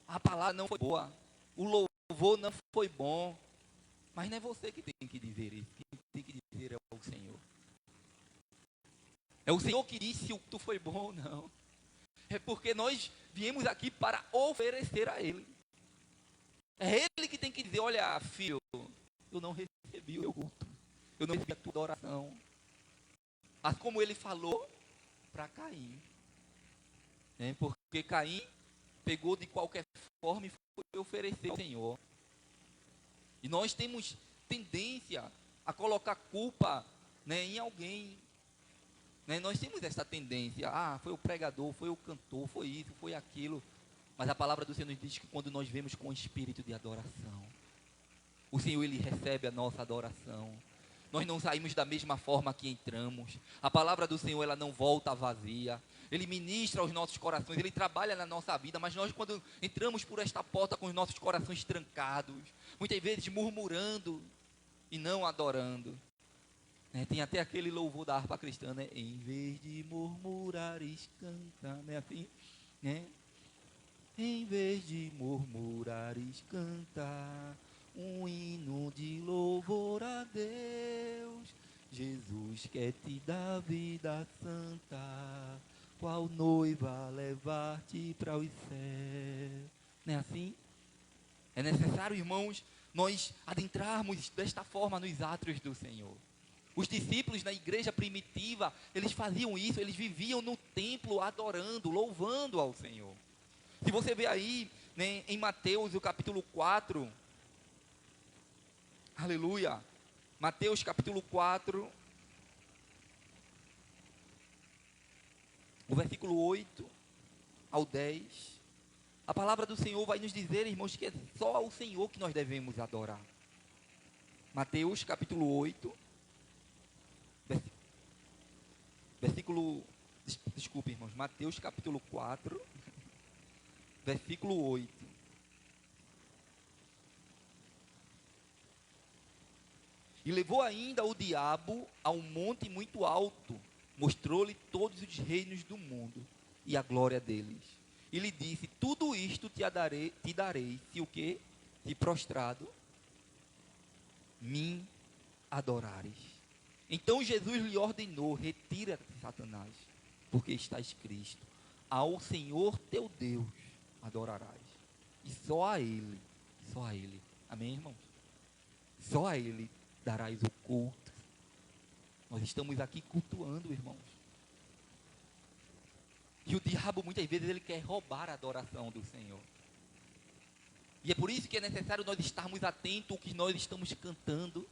Speaker 2: A palavra não foi boa. O louvor não foi bom. Mas não é você que tem que dizer isso. Quem tem que dizer é o Senhor. É o Senhor que disse se o culto foi bom ou não. É porque nós viemos aqui para oferecer a Ele. É Ele que tem que dizer: olha, filho, eu não recebi o teu culto. Eu não recebi a tua oração. Assim como Ele falou para Caim. Porque Caim pegou de qualquer forma e foi oferecer ao Senhor. E nós temos tendência a colocar culpa, em alguém. Nós temos essa tendência: foi o pregador, foi o cantor, foi isso, foi aquilo. Mas a palavra do Senhor nos diz que quando nós vemos com espírito de adoração, o Senhor, Ele recebe a nossa adoração. Nós não saímos da mesma forma que entramos. A palavra do Senhor, ela não volta vazia. Ele ministra aos nossos corações, Ele trabalha na nossa vida. Mas nós, quando entramos por esta porta com os nossos corações trancados, muitas vezes murmurando e não adorando, tem até aquele louvor da harpa cristã, né? Em vez de murmurares, canta, né? Assim, né? Em vez de murmurares, canta um hino de louvor a Deus. Jesus quer te dar vida santa, qual noiva levar-te para os céus. Não é assim? É necessário, irmãos, nós adentrarmos desta forma nos átrios do Senhor. Os discípulos na igreja primitiva, eles faziam isso, eles viviam no templo adorando, louvando ao Senhor. Se você vê aí, né, em Mateus, o capítulo 4, aleluia, Mateus capítulo 4, o versículo 8 ao 10, a palavra do Senhor vai nos dizer, irmãos, que é só ao Senhor que nós devemos adorar. Mateus capítulo 8, desculpe, irmãos, Mateus capítulo 4, versículo 8. E levou ainda o diabo a um monte muito alto, mostrou-lhe todos os reinos do mundo e a glória deles. E lhe disse, tudo isto te darei, se o quê? Se prostrado me adorares. Então Jesus lhe ordenou, retira-te, Satanás, porque está escrito, ao Senhor teu Deus adorarás, e só a Ele, amém, irmãos? Só a Ele darás o culto. Nós estamos aqui cultuando, irmãos. E o diabo muitas vezes ele quer roubar a adoração do Senhor. E é por isso que é necessário nós estarmos atentos ao que nós estamos cantando.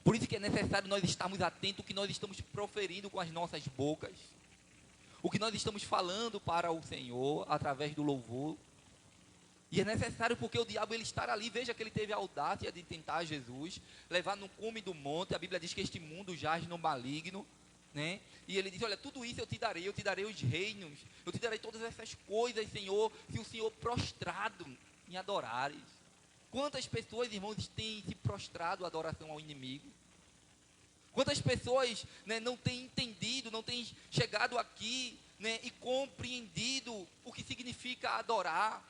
Speaker 2: Por isso que é necessário nós estarmos atentos ao que nós estamos proferindo com as nossas bocas. O que nós estamos falando para o Senhor através do louvor. E é necessário porque o diabo ele estar ali, veja que ele teve a audácia de tentar Jesus, levar no cume do monte. A Bíblia diz que este mundo jaz no maligno, né? E ele diz, olha, tudo isso eu te darei os reinos, eu te darei todas essas coisas, Senhor, se o Senhor prostrado me adorares. Quantas pessoas, irmãos, têm se prostrado a adoração ao inimigo? Quantas pessoas, né, não têm entendido, não têm chegado aqui, né, e compreendido o que significa adorar?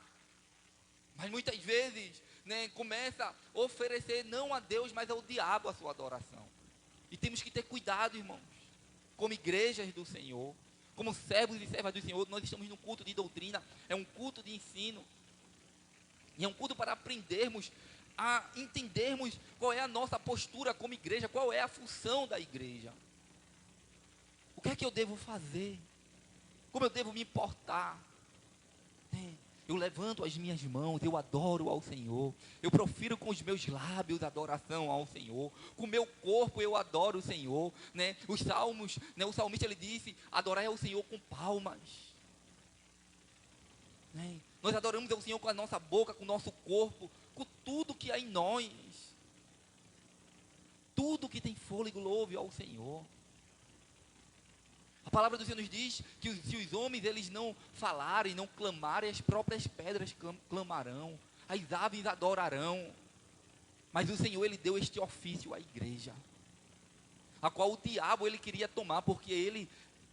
Speaker 2: Mas muitas vezes, né, começa a oferecer não a Deus, mas ao diabo a sua adoração. E temos que ter cuidado, irmãos. Como igrejas do Senhor, como servos e servas do Senhor, nós estamos num culto de doutrina, é um culto de ensino. E é um culto para aprendermos a entendermos qual é a nossa postura como igreja, qual é a função da igreja. O que é que eu devo fazer? Como eu devo me importar? Eu levanto as minhas mãos, eu adoro ao Senhor. Eu profiro com os meus lábios adoração ao Senhor. Com o meu corpo eu adoro o Senhor, né? Os salmos, né? O salmista ele disse, adorai ao Senhor com palmas, né? Nós adoramos ao Senhor com a nossa boca, com o nosso corpo, com tudo que há em nós. Tudo que tem fôlego louve ao Senhor. A palavra do Senhor nos diz que se os homens eles não falarem, não clamarem, as próprias pedras clamarão, as aves adorarão. Mas o Senhor ele deu este ofício à igreja, a qual o diabo ele queria tomar, porque ele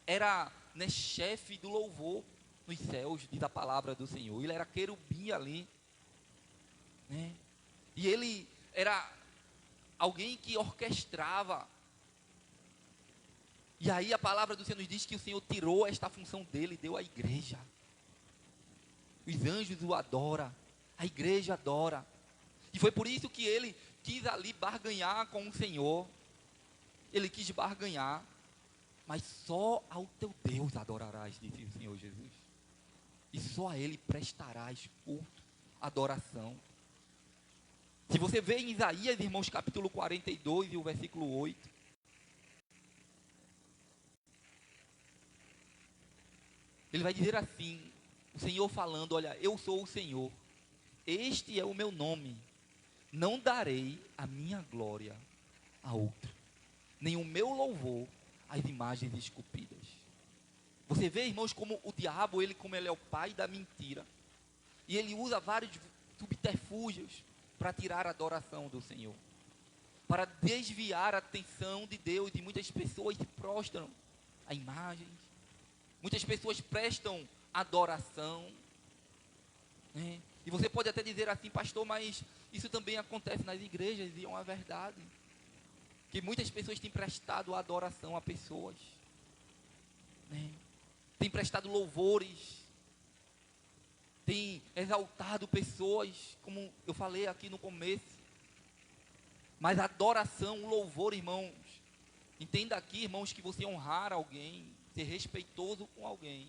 Speaker 2: era, né, chefe do louvor nos céus, diz a palavra do Senhor. Ele era querubim ali, né? E ele era alguém que orquestrava. E aí a palavra do Senhor nos diz que o Senhor tirou esta função dele e deu à igreja. Os anjos o adoram, a igreja adora. E foi por isso que ele quis ali barganhar com o Senhor. Ele quis barganhar. Mas só ao teu Deus adorarás, disse o Senhor Jesus. E só a Ele prestarás culto, adoração. Se você vê em Isaías, irmãos, capítulo 42 e o versículo 8. Ele vai dizer assim, O Senhor falando, olha, eu sou o Senhor, este é o meu nome, não darei a minha glória a outro, nem o meu louvor às imagens esculpidas. Você vê, irmãos, como o diabo, como ele é o pai da mentira, e ele usa vários subterfúgios para tirar a adoração do Senhor, para desviar a atenção de Deus, e muitas pessoas se prostram a imagens, muitas pessoas prestam adoração, né? E você pode até dizer assim, pastor, mas isso também acontece nas igrejas, e é uma verdade, que muitas pessoas têm prestado adoração a pessoas, né? Têm prestado louvores, têm exaltado pessoas, como eu falei aqui no começo. Mas a adoração, o louvor, irmãos, entenda aqui, irmãos, que você honrar alguém, ser respeitoso com alguém,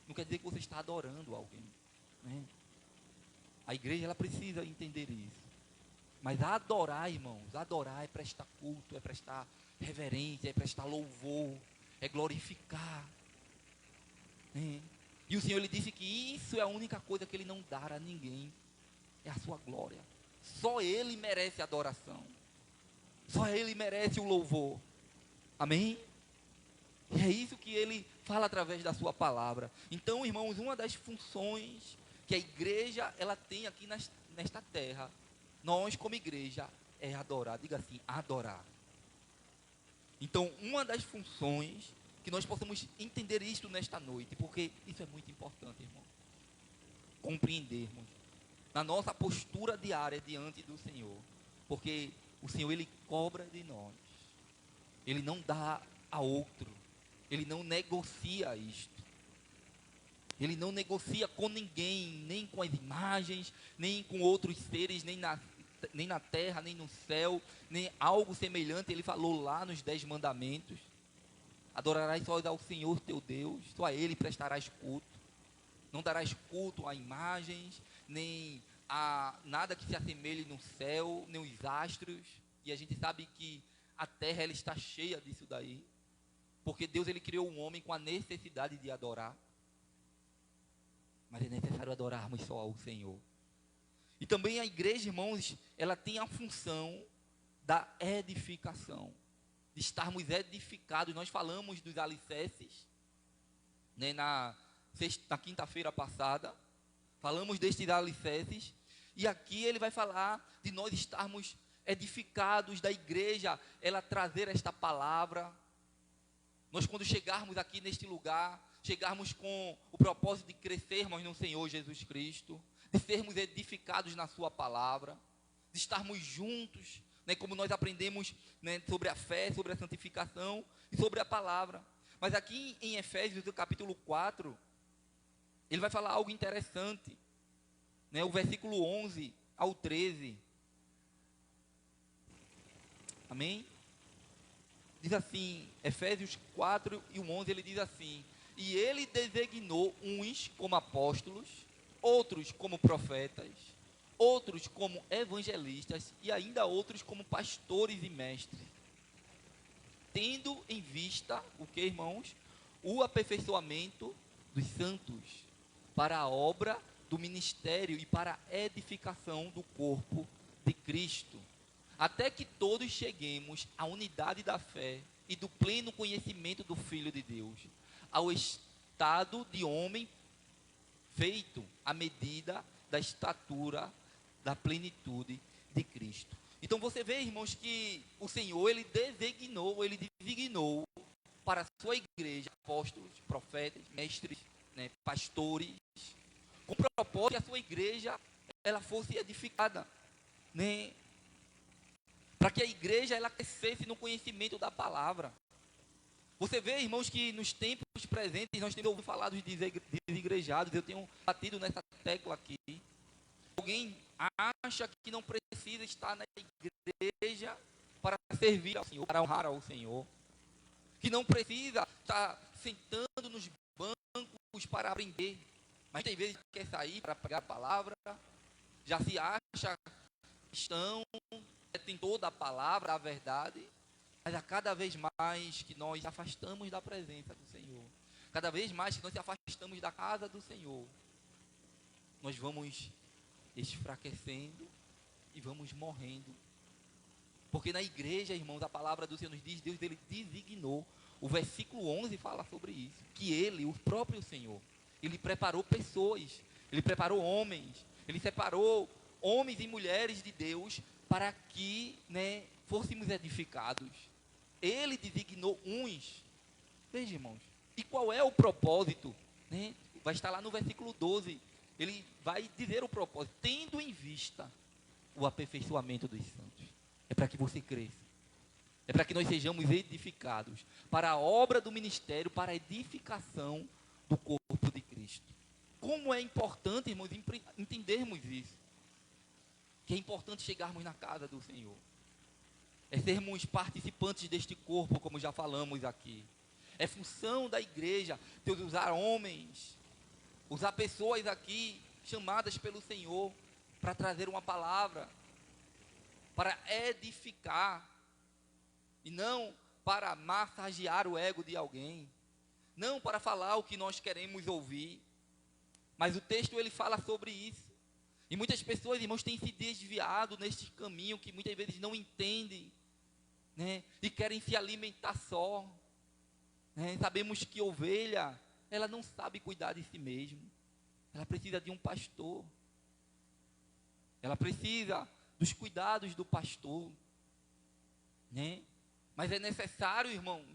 Speaker 2: não quer dizer que você está adorando alguém, né? A igreja, ela precisa entender isso. Mas adorar, irmãos, adorar é prestar culto, é prestar reverência, é prestar louvor, é glorificar, né? E o Senhor, ele disse que isso é a única coisa que ele não dá a ninguém, é a sua glória. Só ele merece adoração, só ele merece o louvor, amém? E é isso que ele fala através da sua palavra. Então, irmãos, uma das funções que a igreja, ela tem aqui nesta terra, nós como igreja, é adorar. Diga assim, adorar. Então, uma das funções, que nós possamos entender isto nesta noite, porque isso é muito importante, irmão, compreendermos na nossa postura diária diante do Senhor, porque o Senhor, ele cobra de nós, ele não dá a outro, ele não negocia isto, ele não negocia com ninguém, nem com as imagens, nem com outros seres, nem na terra, nem no céu, nem algo semelhante. Ele falou lá nos 10 mandamentos, adorarás só ao Senhor teu Deus, só a ele prestarás culto, não darás culto a imagens, nem a nada que se assemelhe no céu, nem os astros. E a gente sabe que a terra, ela está cheia disso daí, porque Deus, ele criou um homem com a necessidade de adorar, mas é necessário adorarmos só ao Senhor. E também a igreja, irmãos, ela tem a função da edificação, de estarmos edificados. Nós falamos dos alicerces, né, na quinta-feira passada, falamos destes alicerces, e aqui ele vai falar de nós estarmos edificados, da igreja, ela trazer esta palavra. Nós, quando chegarmos aqui neste lugar, chegarmos com o propósito de crescermos no Senhor Jesus Cristo, de sermos edificados na sua palavra, de estarmos juntos, né, como nós aprendemos, né, sobre a fé, sobre a santificação e sobre a palavra. Mas aqui em Efésios, no capítulo 4, ele vai falar algo interessante, né, o versículo 11 ao 13. Amém? Diz assim, Efésios 4 e o 11, ele diz assim: e ele designou uns como apóstolos, outros como profetas, outros como evangelistas e ainda outros como pastores e mestres, tendo em vista, o que, irmãos? O aperfeiçoamento dos santos, para a obra do ministério e para a edificação do corpo de Cristo, até que todos cheguemos à unidade da fé e do pleno conhecimento do Filho de Deus, ao estado de homem feito à medida da estatura da plenitude de Cristo. Então você vê, irmãos, que o Senhor, ele designou para a sua igreja apóstolos, profetas, mestres, né, pastores, com o propósito que a sua igreja, ela fosse edificada, né, para que a igreja, ela crescesse no conhecimento da palavra. Você vê, irmãos, que nos tempos presentes nós temos ouvido falar dos desigrejados. Eu tenho batido nessa tecla aqui. Alguém acha que não precisa estar na igreja para servir ao Senhor, para honrar ao Senhor, que não precisa estar sentando nos bancos para aprender, mas tem vezes que quer sair para pregar a palavra, já se acha cristão, tem toda a palavra, a verdade, mas a cada vez mais que nós afastamos da presença do Senhor, Cada vez mais que nós se afastamos da casa do Senhor, nós vamos enfraquecendo e vamos morrendo. Porque na igreja, irmãos, a palavra do Senhor nos diz, Deus ele designou. O versículo 11 fala sobre isso, que ele, o próprio Senhor, ele preparou pessoas, ele preparou homens, ele separou homens e mulheres de Deus para que, fôssemos edificados. Ele designou uns. Veja, irmãos, e qual é o propósito? Vai estar lá no versículo 12, ele vai dizer o propósito, tendo em vista o aperfeiçoamento dos santos. É para que você cresça. É para que nós sejamos edificados para a obra do ministério, para a edificação do corpo de Cristo. Como é importante, irmãos, entendermos isso. Que é importante chegarmos na casa do Senhor. É sermos participantes deste corpo, como já falamos aqui. É função da igreja Deus usar homens, usar pessoas aqui chamadas pelo Senhor para trazer uma palavra, para edificar, e não para massagear o ego de alguém, não para falar o que nós queremos ouvir. Mas o texto ele fala sobre isso. E muitas pessoas, irmãos, têm se desviado neste caminho que muitas vezes não entendem, e querem se alimentar só. Sabemos que ovelha, ela não sabe cuidar de si mesma. Ela precisa de um pastor. Ela precisa dos cuidados do pastor. Mas é necessário, irmãos,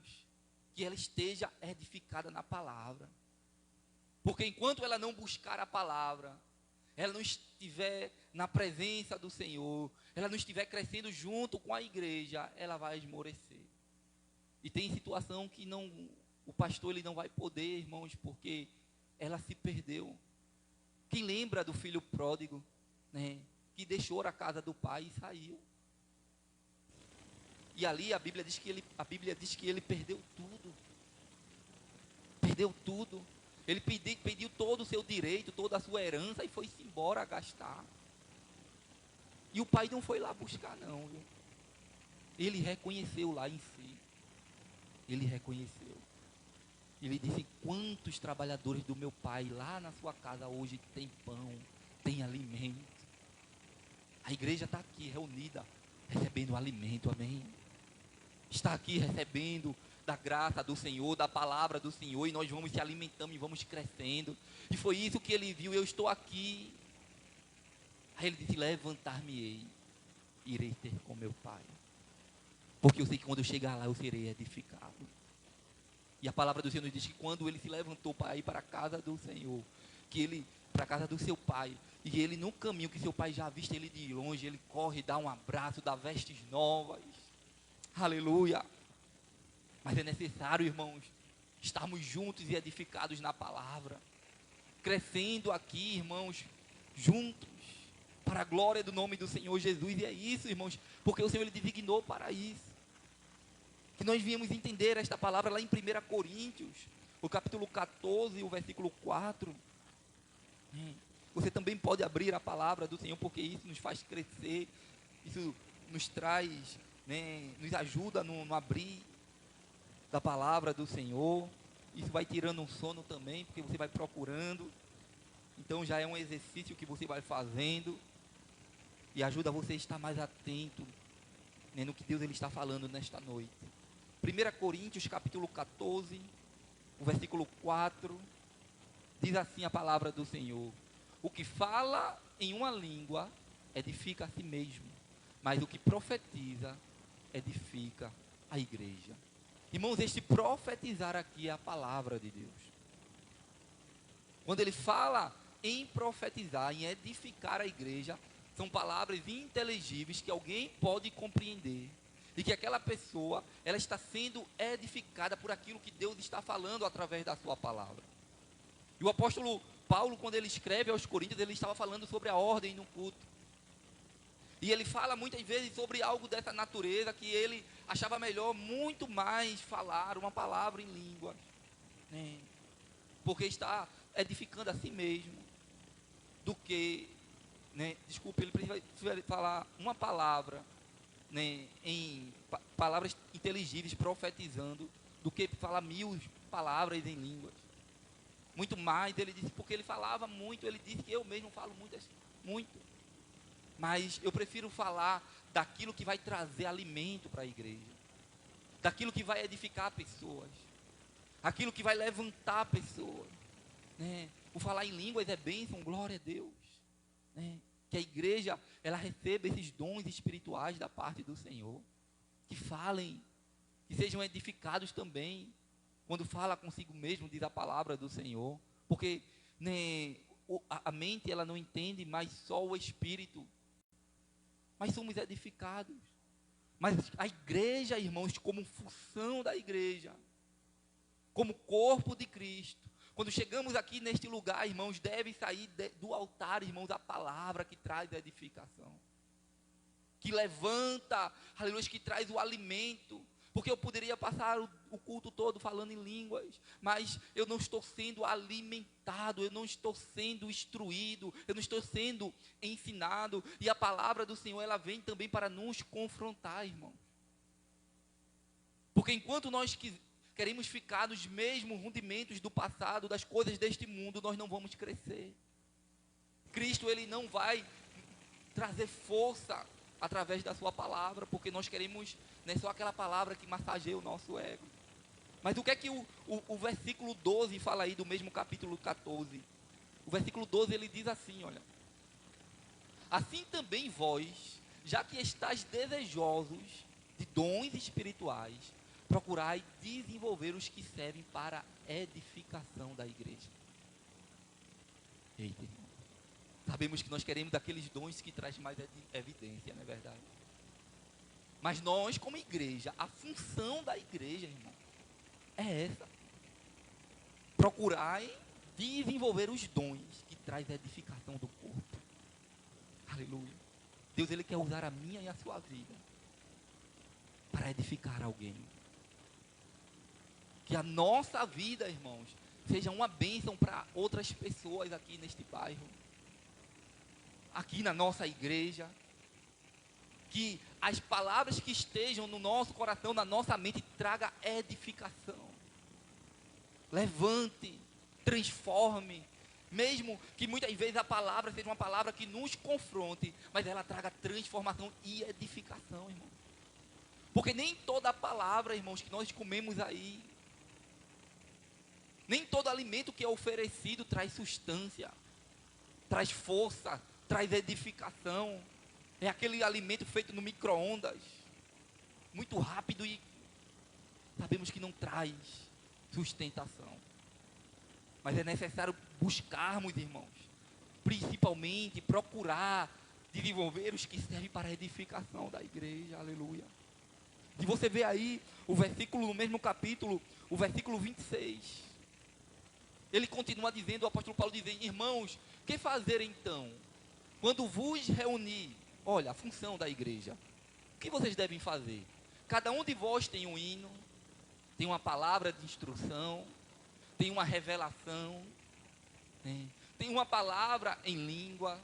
Speaker 2: que ela esteja edificada na palavra. Porque enquanto ela não buscar a palavra, ela não estiver na presença do Senhor, ela não estiver crescendo junto com a igreja, ela vai esmorecer. E tem situação que o pastor ele não vai poder, irmãos, porque ela se perdeu. Quem lembra do filho pródigo, que deixou a casa do pai e saiu? E ali a Bíblia diz que ele perdeu tudo. Perdeu tudo. Ele pediu todo o seu direito, toda a sua herança e foi-se embora gastar. E o pai não foi lá buscar não, viu? Ele reconheceu lá em si. Ele reconheceu. Ele disse, quantos trabalhadores do meu pai lá na sua casa hoje tem pão, tem alimento. A igreja está aqui reunida, recebendo alimento, amém? Está aqui recebendo da graça do Senhor, da palavra do Senhor, e nós vamos se alimentando e vamos crescendo. E foi isso que ele viu, eu estou aqui. Aí ele disse, levantar-me-ei, irei ter com meu pai. Porque eu sei que quando eu chegar lá eu serei edificado. E a palavra do Senhor nos diz que quando ele se levantou para ir para a casa do Senhor, para a casa do seu pai, e ele no caminho que seu pai já viste ele de longe, ele corre, dá um abraço, dá vestes novas. Aleluia. Mas é necessário, irmãos, estarmos juntos e edificados na palavra, crescendo aqui, irmãos, juntos, para a glória do nome do Senhor Jesus. E é isso, irmãos, porque o Senhor ele designou para isso. Que nós viemos entender esta palavra lá em 1 Coríntios, o capítulo 14, o versículo 4. Você também pode abrir a palavra do Senhor, porque isso nos faz crescer, isso nos traz, nos ajuda no abrir da palavra do Senhor. Isso vai tirando um sono também, porque você vai procurando. Então já é um exercício que você vai fazendo e ajuda você a estar mais atento, no que Deus ele está falando nesta noite. 1 Coríntios capítulo 14, o versículo 4, diz assim a palavra do Senhor: o que fala em uma língua edifica a si mesmo, mas o que profetiza edifica a igreja. Irmãos, este profetizar aqui é a palavra de Deus. Quando ele fala em profetizar, em edificar a igreja, são palavras inteligíveis que alguém pode compreender. E que aquela pessoa, ela está sendo edificada por aquilo que Deus está falando através da sua palavra. E o apóstolo Paulo, quando ele escreve aos Coríntios, ele estava falando sobre a ordem no culto. E ele fala muitas vezes sobre algo dessa natureza, que ele achava melhor muito mais falar uma palavra em língua, porque está edificando a si mesmo, do que, ele precisa falar uma palavra, em palavras inteligíveis, profetizando, do que falar 1000 palavras em línguas. Muito mais, ele disse, porque ele falava muito, ele disse que eu mesmo falo muito, muito. Mas eu prefiro falar daquilo que vai trazer alimento para a igreja, daquilo que vai edificar pessoas, aquilo que vai levantar pessoas, né? O falar em línguas é bênção, glória a Deus, né? Que a igreja, ela receba esses dons espirituais da parte do Senhor, que falem, que sejam edificados também, quando fala consigo mesmo, diz a palavra do Senhor, porque, né, a mente ela não entende, mas só o Espírito, mas somos edificados, mas a igreja, irmãos, como função da igreja, como corpo de Cristo, quando chegamos aqui neste lugar, irmãos, deve sair do altar, irmãos, a palavra que traz a edificação, que levanta, aleluia, que traz o alimento, porque eu poderia passar o culto todo falando em línguas, mas eu não estou sendo alimentado, eu não estou sendo instruído, eu não estou sendo ensinado, e a palavra do Senhor, ela vem também para nos confrontar, irmãos, porque enquanto nós queremos ficar nos mesmos rudimentos do passado, das coisas deste mundo, nós não vamos crescer. Cristo, ele não vai trazer força através da sua palavra, porque nós queremos, não é só aquela palavra que massageia o nosso ego. Mas o que é que o versículo 12 fala aí do mesmo capítulo 14? O versículo 12 ele diz assim, olha: assim também vós, já que estáis desejosos de dons espirituais, procurai desenvolver os que servem para a edificação da igreja. Eita, irmão. Sabemos que nós queremos aqueles dons que traz mais evidência, não é verdade? Mas nós, como igreja, a função da igreja, irmão, é essa: procurai desenvolver os dons que traz a edificação do corpo. Aleluia. Deus, ele quer usar a minha e a sua vida para edificar alguém. Que a nossa vida, irmãos, seja uma bênção para outras pessoas aqui neste bairro, aqui na nossa igreja. Que as palavras que estejam no nosso coração, na nossa mente, traga edificação, levante, transforme, mesmo que muitas vezes a palavra seja uma palavra que nos confronte, mas ela traga transformação e edificação, irmão. Porque nem toda palavra, irmãos, que nós comemos aí, nem todo alimento que é oferecido traz substância, traz força, traz edificação. É aquele alimento feito no micro-ondas, muito rápido, e sabemos que não traz sustentação. Mas é necessário buscarmos, irmãos, principalmente procurar desenvolver os que servem para a edificação da igreja. Aleluia. E você vê aí o versículo, no mesmo capítulo, o versículo 26. Ele continua dizendo, o apóstolo Paulo dizendo: irmãos, que fazer então? Quando vos reunir, olha, a função da igreja, o que vocês devem fazer? Cada um de vós tem um hino, tem uma palavra de instrução, tem uma revelação, né? Tem uma palavra em língua,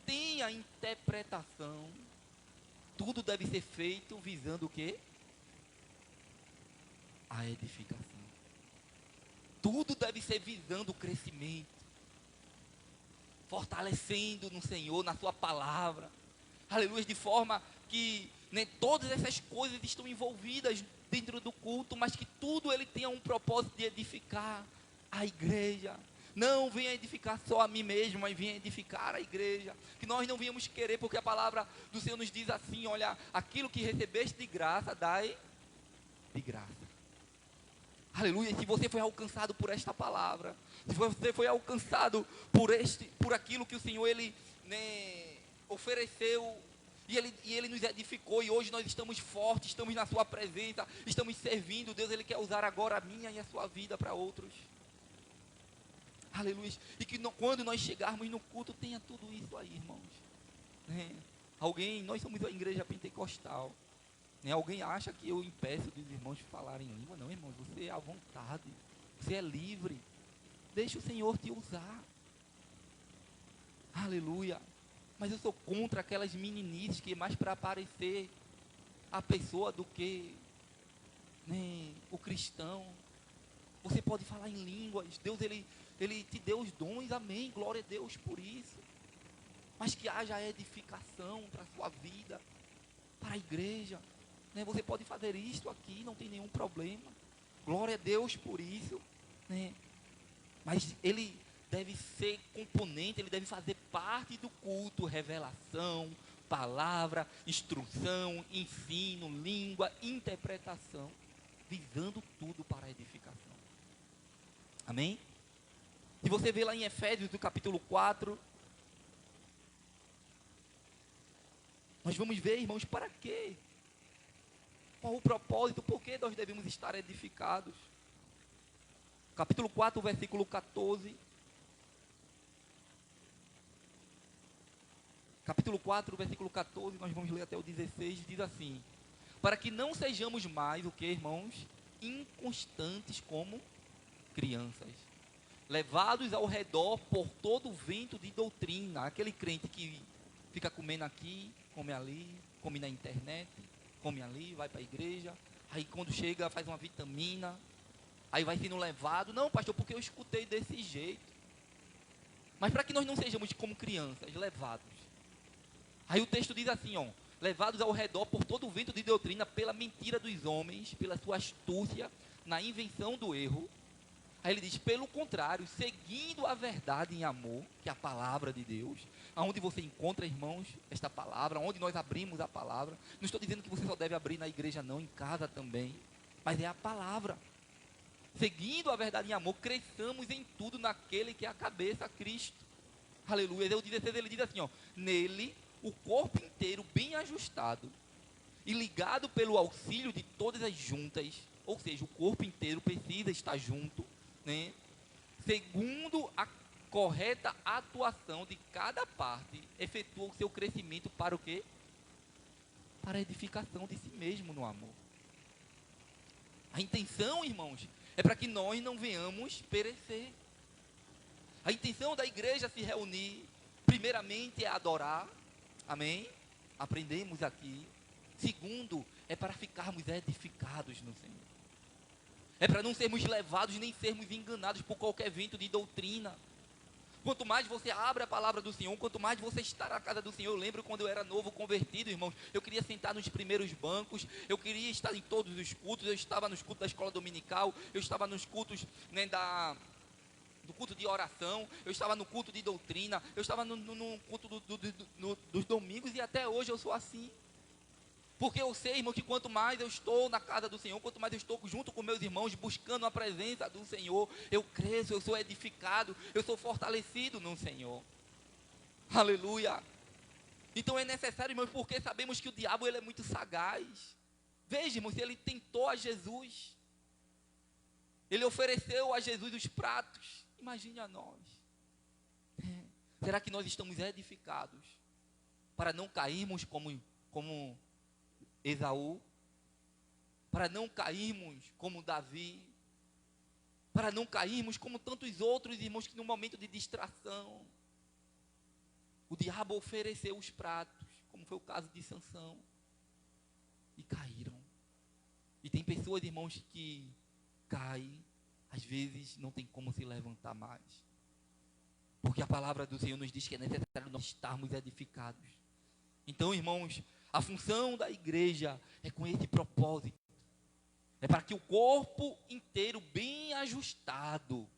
Speaker 2: tem a interpretação. Tudo deve ser feito visando o quê? A edificação. Tudo deve ser visando o crescimento, fortalecendo no Senhor, na sua palavra. Aleluia, de forma que, né, todas essas coisas estão envolvidas dentro do culto, mas que tudo ele tenha um propósito de edificar a igreja. Não venha edificar só a mim mesmo, mas venha edificar a igreja. Que nós não venhamos querer, porque a palavra do Senhor nos diz assim: olha, aquilo que recebeste de graça, dai de graça. Aleluia. Se você foi alcançado por esta palavra, se você foi alcançado por aquilo que o Senhor ele, né, ofereceu, e ele nos edificou, e hoje nós estamos fortes, estamos na sua presença, estamos servindo. Deus, ele quer usar agora a minha e a sua vida para outros. Aleluia. E que quando nós chegarmos no culto, tenha tudo isso aí, irmãos, né? Nós somos a igreja pentecostal, né? Alguém acha que eu impeço dos irmãos de falarem em língua? Não, irmãos, você é à vontade, você é livre, deixa o Senhor te usar. Aleluia. Mas eu sou contra aquelas meninices que é mais para aparecer a pessoa do que, né, o cristão. Você pode falar em línguas. Deus, ele Ele te deu os dons, amém, glória a Deus por isso. Mas que haja edificação para a sua vida, para a igreja, né? Você pode fazer isso aqui, não tem nenhum problema. Glória a Deus por isso, né? Mas ele deve ser componente, ele deve fazer parte do culto, revelação, palavra, instrução, ensino, língua, interpretação, visando tudo para a edificação. Amém? Se você vê lá em Efésios, no capítulo 4, nós vamos ver, irmãos, para quê? Qual o propósito? Por que nós devemos estar edificados? Capítulo 4, versículo 14. Capítulo 4, versículo 14, nós vamos ler até o 16, diz assim: para que não sejamos mais, o que, irmãos? Inconstantes como crianças, levados ao redor por todo o vento de doutrina. Aquele crente que fica comendo aqui, come ali, come na internet, come ali, vai para a igreja, aí quando chega faz uma vitamina, aí vai sendo levado. Não, pastor, porque eu escutei desse jeito. Mas para que nós não sejamos como crianças, levados. Aí o texto diz assim, ó: levados ao redor por todo o vento de doutrina, pela mentira dos homens, pela sua astúcia na invenção do erro. Aí ele diz, pelo contrário, seguindo a verdade em amor, que é a palavra de Deus, aonde você encontra, irmãos, esta palavra, onde nós abrimos a palavra. Não estou dizendo que você só deve abrir na igreja não, em casa também, mas é a palavra. Seguindo a verdade em amor, cresçamos em tudo naquele que é a cabeça, Cristo. Aleluia. O 16 ele diz assim, ó: nele o corpo inteiro bem ajustado e ligado pelo auxílio de todas as juntas, ou seja, o corpo inteiro precisa estar junto, né? Segundo a correta atuação de cada parte, efetua o seu crescimento para o quê? Para a edificação de si mesmo no amor. A intenção, irmãos, é para que nós não venhamos perecer. A intenção da igreja se reunir, primeiramente, é adorar, amém? Aprendemos aqui. Segundo, é para ficarmos edificados no Senhor. É para não sermos levados, nem sermos enganados por qualquer vento de doutrina. Quanto mais você abre a palavra do Senhor, quanto mais você está na casa do Senhor. Eu lembro quando eu era novo convertido, irmãos, eu queria sentar nos primeiros bancos, eu queria estar em todos os cultos. Eu estava nos cultos da escola dominical, eu estava nos cultos, né, do culto de oração, eu estava no culto de doutrina, eu estava no culto dos domingos, e até hoje eu sou assim. Porque eu sei, irmão, que quanto mais eu estou na casa do Senhor, quanto mais eu estou junto com meus irmãos, buscando a presença do Senhor, eu cresço, eu sou edificado, eu sou fortalecido no Senhor. Aleluia. Então é necessário, irmãos, porque sabemos que o diabo ele é muito sagaz. Veja, irmãos, ele tentou a Jesus. Ele ofereceu a Jesus os pratos. Imagine a nós. Será que nós estamos edificados para não cairmos como Esaú, para não cairmos como Davi, para não cairmos como tantos outros irmãos que no momento de distração, o diabo ofereceu os pratos, como foi o caso de Sansão, e caíram. E tem pessoas, irmãos, que caem, às vezes não tem como se levantar mais, porque a palavra do Senhor nos diz que é necessário nós estarmos edificados. Então, irmãos, a função da igreja é com esse propósito. É para que o corpo inteiro bem ajustado.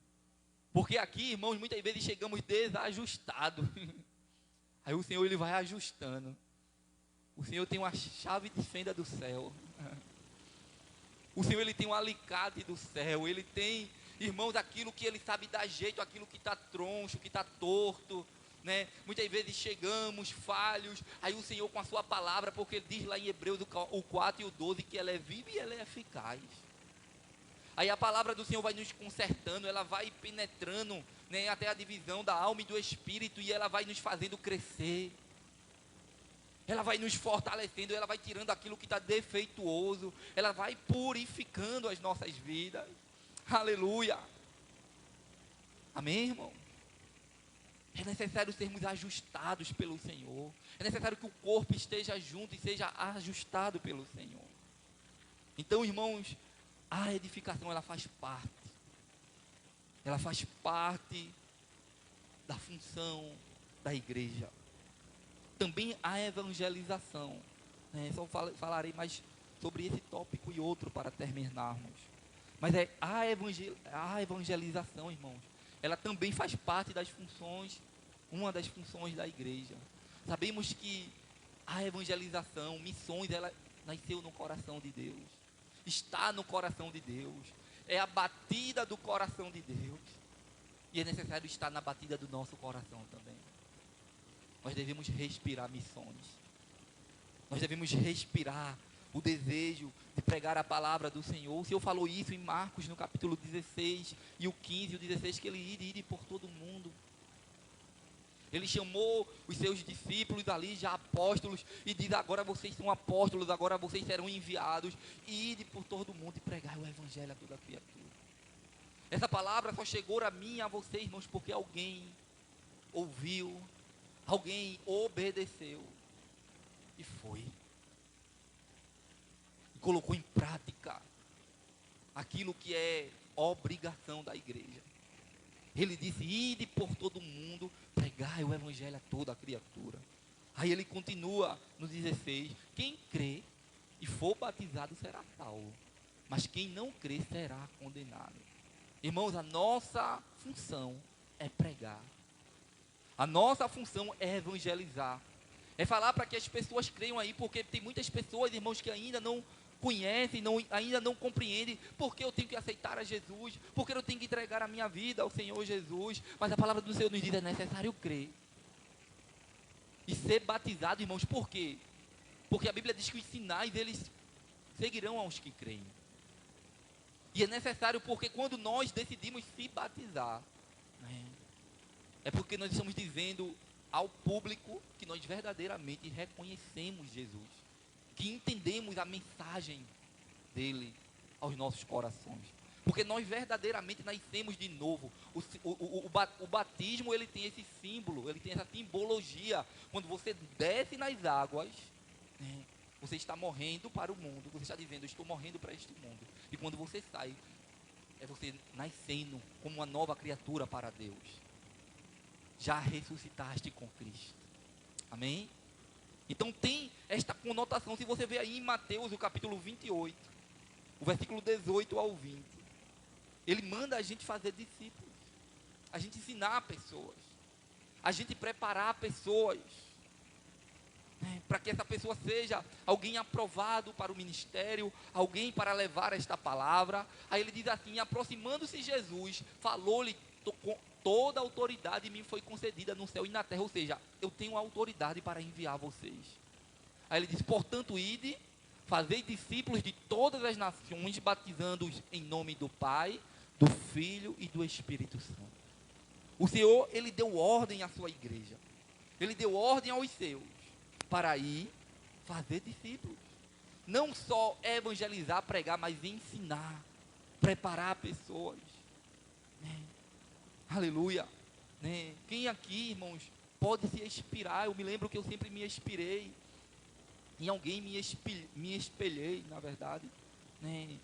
Speaker 2: Porque aqui, irmãos, muitas vezes chegamos desajustados. Aí o Senhor ele vai ajustando. O Senhor tem uma chave de fenda do céu. O Senhor ele tem um alicate do céu. Ele tem, irmãos, aquilo que ele sabe dar jeito, aquilo que está troncho, que está torto. Né? Muitas vezes chegamos falhos, aí o Senhor com a sua palavra, porque ele diz lá em Hebreus o 4 e o 12 que ela é viva e ela é eficaz. Aí a palavra do Senhor vai nos consertando, ela vai penetrando, né, até a divisão da alma e do espírito, e ela vai nos fazendo crescer. Ela vai nos fortalecendo, ela vai tirando aquilo que está defeituoso, ela vai purificando as nossas vidas. Aleluia. Amém, irmão? É necessário sermos ajustados pelo Senhor. É necessário que o corpo esteja junto e seja ajustado pelo Senhor. Então, irmãos, a edificação ela faz parte. ela faz parte da função da igreja. Também a evangelização, né? Só falarei mais sobre esse tópico e outro para terminarmos. Mas a evangelização, irmãos, ela também faz parte das funções, uma das funções da igreja. Sabemos que a evangelização, missões, ela nasceu no coração de Deus, está no coração de Deus, é a batida do coração de Deus, e é necessário estar na batida do nosso coração também. Nós devemos respirar missões, nós devemos respirar o desejo de pregar a palavra do Senhor. O Senhor falou isso em Marcos, no capítulo 16, e o 15 e o 16, que Ele ide por todo mundo. Ele chamou os seus discípulos ali, já apóstolos, e diz: agora vocês são apóstolos, agora vocês serão enviados, e ide por todo mundo e pregai o evangelho a toda criatura. Essa palavra só chegou a mim e a vocês, irmãos, porque alguém ouviu, alguém obedeceu, e foi. E colocou em prática aquilo que é obrigação da igreja. Ele disse: ide por todo mundo, pregai o evangelho a toda a criatura. Aí ele continua no 16: quem crê e for batizado será salvo, mas quem não crê será condenado. Irmãos, a nossa função é pregar, a nossa função é evangelizar, é falar para que as pessoas creiam aí, porque tem muitas pessoas, irmãos, que ainda não conhecem, ainda não compreendem porque eu tenho que aceitar a Jesus, porque eu tenho que entregar a minha vida ao Senhor Jesus. Mas a palavra do Senhor nos diz: é necessário crer e ser batizado, irmãos. Por quê? Porque a Bíblia diz que os sinais, eles seguirão aos que creem. E é necessário, porque quando nós decidimos se batizar, né, é porque nós estamos dizendo ao público que nós verdadeiramente reconhecemos Jesus, que entendemos a mensagem dele aos nossos corações, porque nós verdadeiramente nascemos de novo. O batismo, ele tem esse símbolo, ele tem essa simbologia. Quando você desce nas águas, né, você está morrendo para o mundo, você está dizendo: eu estou morrendo para este mundo. E quando você sai, é você nascendo como uma nova criatura para Deus. Já ressuscitaste com Cristo. Amém? Então tem esta conotação. Se você vê aí em Mateus, o capítulo 28, o versículo 18 ao 20, ele manda a gente fazer discípulos, a gente ensinar pessoas, a gente preparar pessoas, né, para que essa pessoa seja alguém aprovado para o ministério, alguém para levar esta palavra. Aí ele diz assim: aproximando-se Jesus, falou-lhe: toda a autoridade me foi concedida no céu e na terra. Ou seja, eu tenho autoridade para enviar vocês. Aí ele diz: portanto, ide, fazei discípulos de todas as nações, batizando-os em nome do Pai, do Filho e do Espírito Santo. O Senhor, ele deu ordem à sua igreja, ele deu ordem aos seus para ir fazer discípulos. Não só evangelizar, pregar, mas ensinar, preparar pessoas, né? Aleluia, né? Quem aqui, irmãos, pode se inspirar? Eu me lembro que eu sempre me inspirei em alguém, me espelhei, na verdade, né,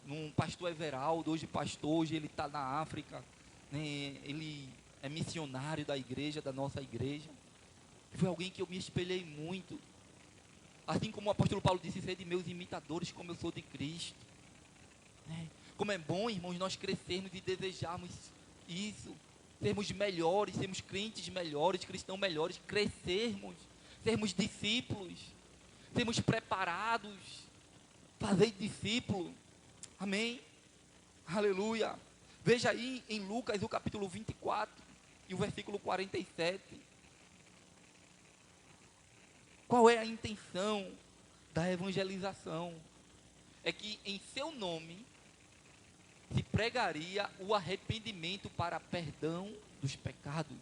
Speaker 2: num pastor Everaldo. Hoje pastor, hoje ele está na África, né, ele é missionário da igreja, da nossa igreja. Foi alguém que eu me espelhei muito. Assim como o apóstolo Paulo disse: ser de meus imitadores como eu sou de Cristo, né? Como é bom, irmãos, nós crescermos e desejarmos isso, sermos melhores, sermos crentes melhores, cristãos melhores, crescermos, sermos discípulos, sermos preparados, fazer discípulo. Amém? Aleluia. Veja aí em Lucas, o capítulo 24 e o versículo 47. Qual é a intenção da evangelização? É que em seu nome se pregaria o arrependimento para perdão dos pecados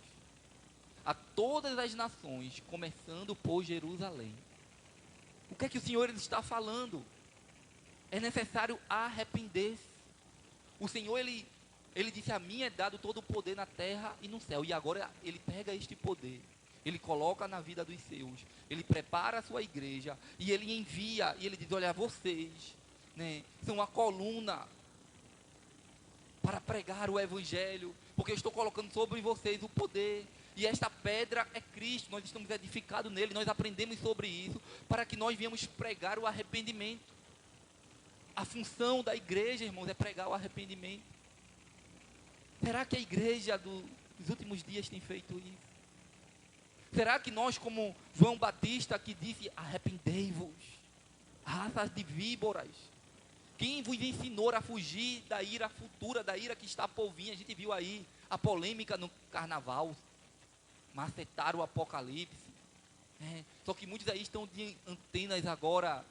Speaker 2: a todas as nações, começando por Jerusalém. O que é que o Senhor está falando? É necessário arrepender-se. O Senhor, ele disse: a mim é dado todo o poder na terra e no céu. E agora ele pega este poder, ele coloca na vida dos seus, ele prepara a sua igreja e ele envia, e ele diz: olha, vocês, né, são a coluna para pregar o evangelho, porque eu estou colocando sobre vocês o poder, e esta pedra é Cristo, nós estamos edificados nele, nós aprendemos sobre isso, para que nós viemos pregar o arrependimento. A função da igreja, irmãos, é pregar o arrependimento. Será que a igreja dos últimos dias tem feito isso? Será que nós, como João Batista, que disse, arrependei-vos, raças de víboras, quem vos ensinou a fugir da ira futura, da ira que está por vir? A gente viu aí a polêmica no carnaval, macetaram o Apocalipse, né? Só que muitos aí estão de antenas agora,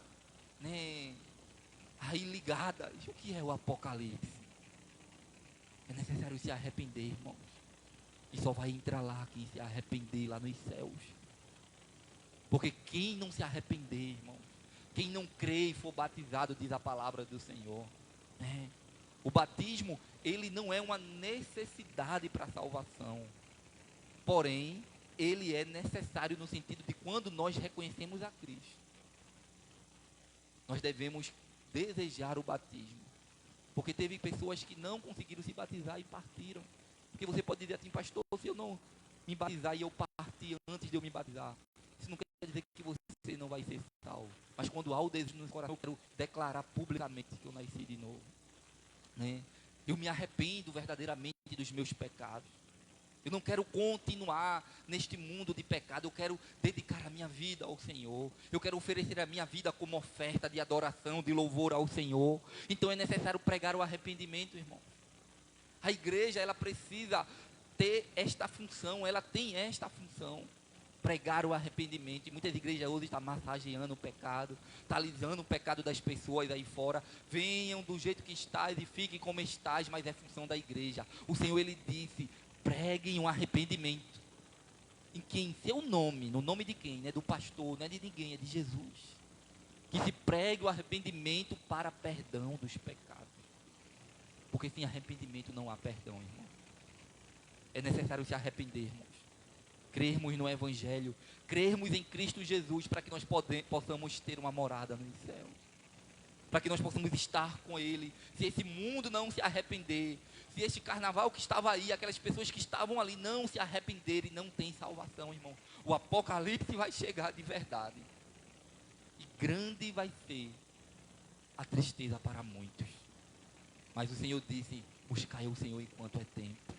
Speaker 2: né, aí ligadas. O que é o Apocalipse? É necessário se arrepender, irmãos. E só vai entrar lá quem se arrepender lá nos céus. Porque quem não se arrepender, irmãos, quem não crê e for batizado, diz a palavra do Senhor, né? O batismo, ele não é uma necessidade para a salvação. Porém, ele é necessário no sentido de quando nós reconhecemos a Cristo. Nós devemos desejar o batismo. Porque teve pessoas que não conseguiram se batizar e partiram. Porque você pode dizer assim, pastor, se eu não me batizar e eu partir antes de eu me batizar, isso não quer dizer que você não vai ser salvo. Mas quando há o desejo no coração, eu quero declarar publicamente que eu nasci de novo, né? Eu me arrependo verdadeiramente dos meus pecados. Eu não quero continuar neste mundo de pecado. Eu quero dedicar a minha vida ao Senhor. Eu quero oferecer a minha vida como oferta de adoração, de louvor ao Senhor. Então é necessário pregar o arrependimento, irmão. A igreja, ela precisa ter esta função. Ela tem esta função. Pregar o arrependimento. E muitas igrejas hoje estão massageando o pecado, está alisando o pecado das pessoas aí fora. Venham do jeito que estás e fiquem como estás, mas é função da igreja. O Senhor, ele disse, preguem um arrependimento. Em quem? Em seu nome. No nome de quem? Não é do pastor, não é de ninguém, é de Jesus. Que se pregue o arrependimento para perdão dos pecados. Porque sem arrependimento não há perdão, irmão. É necessário se arrepender, irmãos. Crermos no Evangelho, crermos em Cristo Jesus, para que nós possamos ter uma morada nos céus. Para que nós possamos estar com Ele. Se esse mundo não se arrepender, se este carnaval que estava aí, aquelas pessoas que estavam ali não se arrependerem, não tem salvação, irmão. O Apocalipse vai chegar de verdade. E grande vai ser a tristeza para muitos. Mas o Senhor disse, buscai o Senhor enquanto é tempo.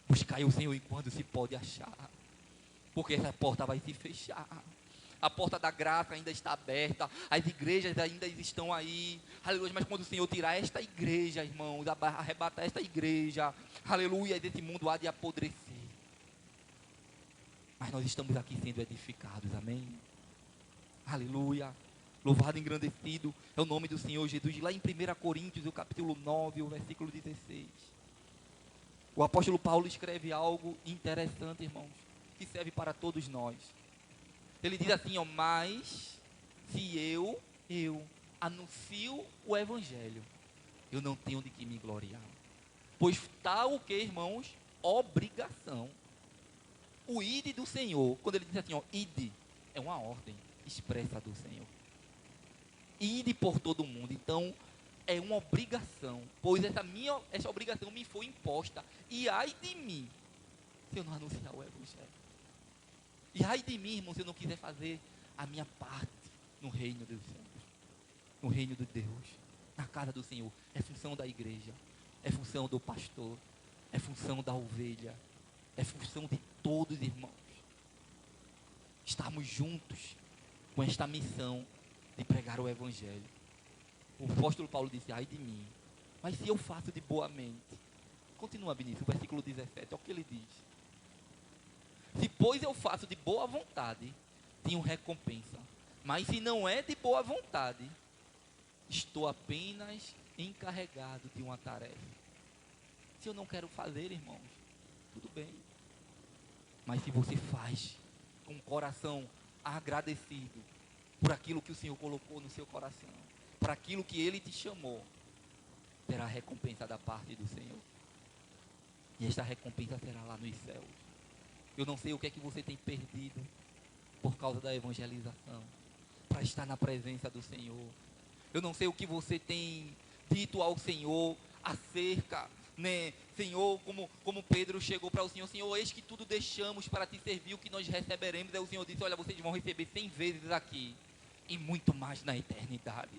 Speaker 2: Buscai o Senhor enquanto se pode achar. Porque essa porta vai se fechar. A porta da graça ainda está aberta. As igrejas ainda estão aí. Aleluia. Mas quando o Senhor tirar esta igreja, irmãos, arrebatar esta igreja, aleluia, desse mundo há de apodrecer. Mas nós estamos aqui sendo edificados, amém? Aleluia. Louvado e engrandecido é o nome do Senhor Jesus. Lá em 1 Coríntios, o capítulo 9, o versículo 16. O apóstolo Paulo escreve algo interessante, irmãos, que serve para todos nós. Ele diz assim, ó, mas se eu anuncio o evangelho, eu não tenho de que me gloriar. Pois tal o que, irmãos? Obrigação. O ide do Senhor, quando ele diz assim, ó, ide, é uma ordem expressa do Senhor. Ide por todo mundo. Então, é uma obrigação, pois essa obrigação me foi imposta. E ai de mim, se eu não anunciar o evangelho. E ai de mim, irmão, se eu não quiser fazer a minha parte no reino dos céus, no reino de Deus, na casa do Senhor. É função da igreja, é função do pastor, é função da ovelha, é função de todos, irmãos. Estamos juntos com esta missão de pregar o evangelho. O apóstolo Paulo disse, ai de mim, mas se eu faço de boa mente. Continua, Vinícius, o versículo 17, é o que ele diz. Se, pois, eu faço de boa vontade, tenho recompensa. Mas se não é de boa vontade, estou apenas encarregado de uma tarefa. Se eu não quero fazer, irmãos, tudo bem. Mas se você faz com o coração agradecido por aquilo que o Senhor colocou no seu coração, por aquilo que Ele te chamou, terá recompensa da parte do Senhor. E esta recompensa será lá nos céus. Eu não sei o que é que você tem perdido por causa da evangelização, para estar na presença do Senhor. Eu não sei o que você tem dito ao Senhor acerca, né? Senhor, como Pedro chegou para o Senhor, Senhor, eis que tudo deixamos para te servir, o que nós receberemos. Aí o Senhor disse, olha, vocês vão receber 100 vezes aqui, e muito mais na eternidade.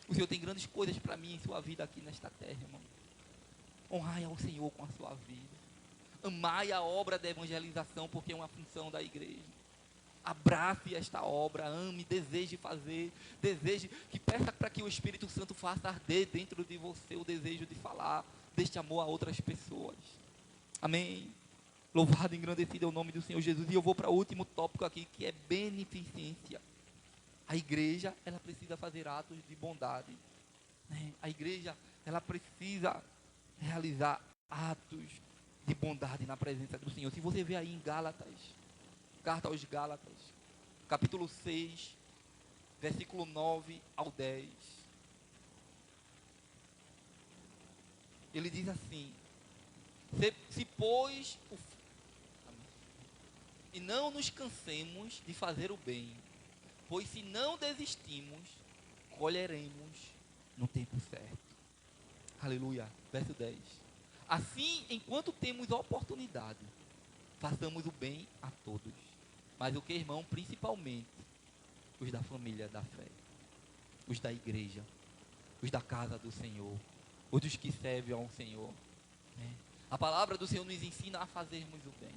Speaker 2: O Senhor tem grandes coisas para mim em sua vida aqui nesta terra, irmão. Honrai ao Senhor com a sua vida. Amai a obra da evangelização, porque é uma função da igreja. Abrace esta obra, ame, deseje fazer, deseje, que peça para que o Espírito Santo faça arder dentro de você o desejo de falar deste amor a outras pessoas. Amém? Louvado e engrandecido é o nome do Senhor Jesus. E eu vou para o último tópico aqui, que é beneficência. A igreja, ela precisa fazer atos de bondade, né? A igreja, ela precisa realizar atos de bondade na presença do Senhor. Se você vê aí em Gálatas, carta aos Gálatas, capítulo 6, versículo 9 ao 10. Ele diz assim: se pois e não nos cansemos de fazer o bem, pois se não desistimos, colheremos no tempo certo. Aleluia. Verso 10. Assim, enquanto temos oportunidade, façamos o bem a todos. Mas o que, irmão? Principalmente os da família da fé, os da igreja, os da casa do Senhor, os dos que servem ao Senhor, né? A palavra do Senhor nos ensina a fazermos o bem.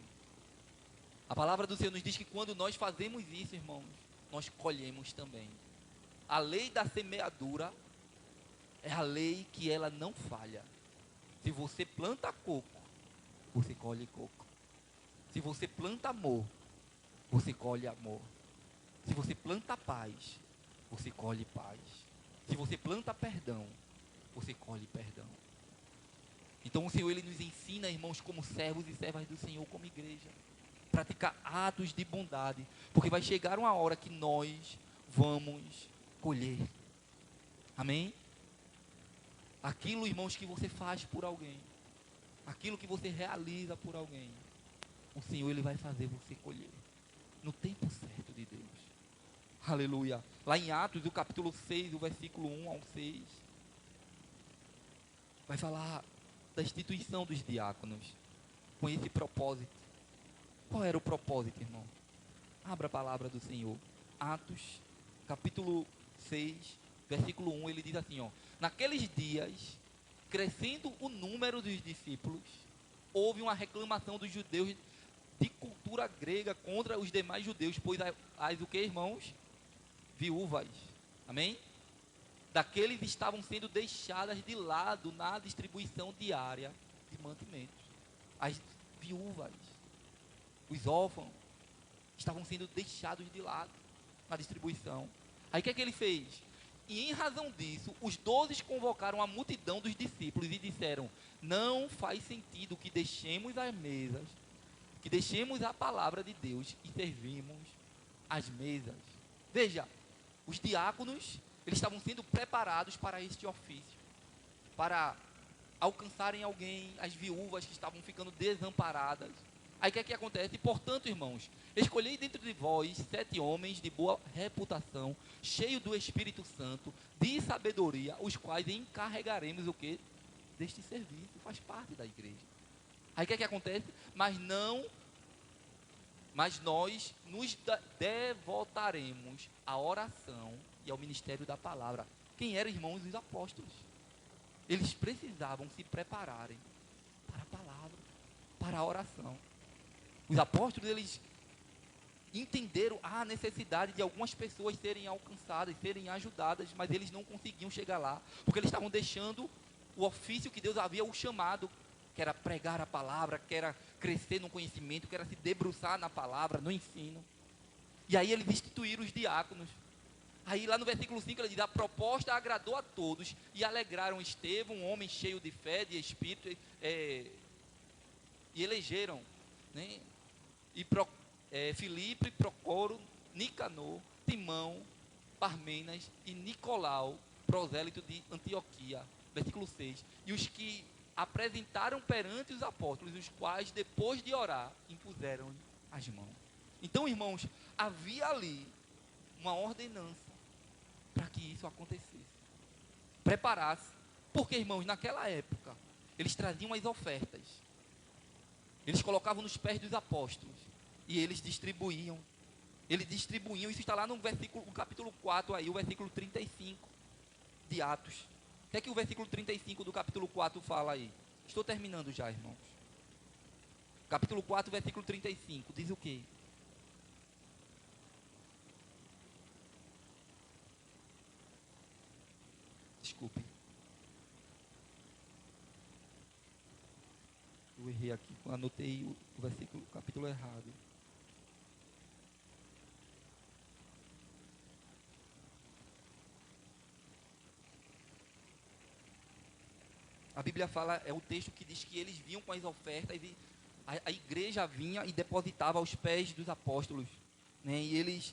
Speaker 2: A palavra do Senhor nos diz que quando nós fazemos isso, irmãos, nós colhemos também. A lei da semeadura é a lei que ela não falha. Se você planta coco, você colhe coco. Se você planta amor, você colhe amor. Se você planta paz, você colhe paz. Se você planta perdão, você colhe perdão. Então o Senhor, Ele nos ensina, irmãos, como servos e servas do Senhor, como igreja, praticar atos de bondade, porque vai chegar uma hora que nós vamos colher. Amém? Aquilo, irmãos, que você faz por alguém, aquilo que você realiza por alguém, o Senhor, Ele vai fazer você colher no tempo certo de Deus. Aleluia. Lá em Atos, o capítulo 6, o versículo 1 ao 6, vai falar da instituição dos diáconos, com esse propósito. Qual era o propósito, irmão? Abra a palavra do Senhor. Atos, capítulo 6, versículo 1, ele diz assim, ó: naqueles dias, crescendo o número dos discípulos, houve uma reclamação dos judeus de cultura grega contra os demais judeus, pois as o que, irmãos? Viúvas. Amém? Daqueles estavam sendo deixadas de lado na distribuição diária de mantimentos. As viúvas, os órfãos, estavam sendo deixados de lado na distribuição. Aí o que é que ele fez? E em razão disso, os 12 convocaram a multidão dos discípulos e disseram: não faz sentido que deixemos as mesas, que deixemos a palavra de Deus e servimos as mesas. Veja, os diáconos, eles estavam sendo preparados para este ofício, para alcançarem alguém, as viúvas que estavam ficando desamparadas. Aí o que é que acontece? Portanto, irmãos, escolhei dentro de vós 7 homens de boa reputação, cheios do Espírito Santo, de sabedoria, os quais encarregaremos o que? Deste serviço, faz parte da igreja. Aí o que é que acontece? Mas nós nos devotaremos à oração e ao ministério da palavra. Quem eram, irmãos? Os apóstolos. Eles precisavam se prepararem para a palavra, para a oração. Os apóstolos, eles entenderam a necessidade de algumas pessoas serem alcançadas, serem ajudadas, mas eles não conseguiam chegar lá, porque eles estavam deixando o ofício que Deus havia o chamado, que era pregar a palavra, que era crescer no conhecimento, que era se debruçar na palavra, no ensino. E aí eles instituíram os diáconos. Aí lá no versículo 5 ele diz: a proposta agradou a todos e alegraram Estevão, um homem cheio de fé, de espírito, e elegeram, né? Filipe, Procoro, Nicanor, Timão, Parmenas e Nicolau, prosélito de Antioquia. Versículo 6. E os que apresentaram perante os apóstolos, os quais, depois de orar, impuseram as mãos. Então, irmãos, havia ali uma ordenança para que isso acontecesse. Preparasse Porque, irmãos, naquela época, eles traziam as ofertas. Eles colocavam nos pés dos apóstolos. E eles distribuíam. Eles distribuíam. Isso está lá no versículo, no capítulo 4, aí, o versículo 35 de Atos. O que é que o versículo 35 do capítulo 4 fala aí? Estou terminando já, irmãos. Capítulo 4, versículo 35. Diz o quê? Desculpem. Eu errei aqui. Anotei o versículo, o capítulo errado. A Bíblia fala, é o texto que diz que eles vinham com as ofertas e a igreja vinha e depositava aos pés dos apóstolos, né? E eles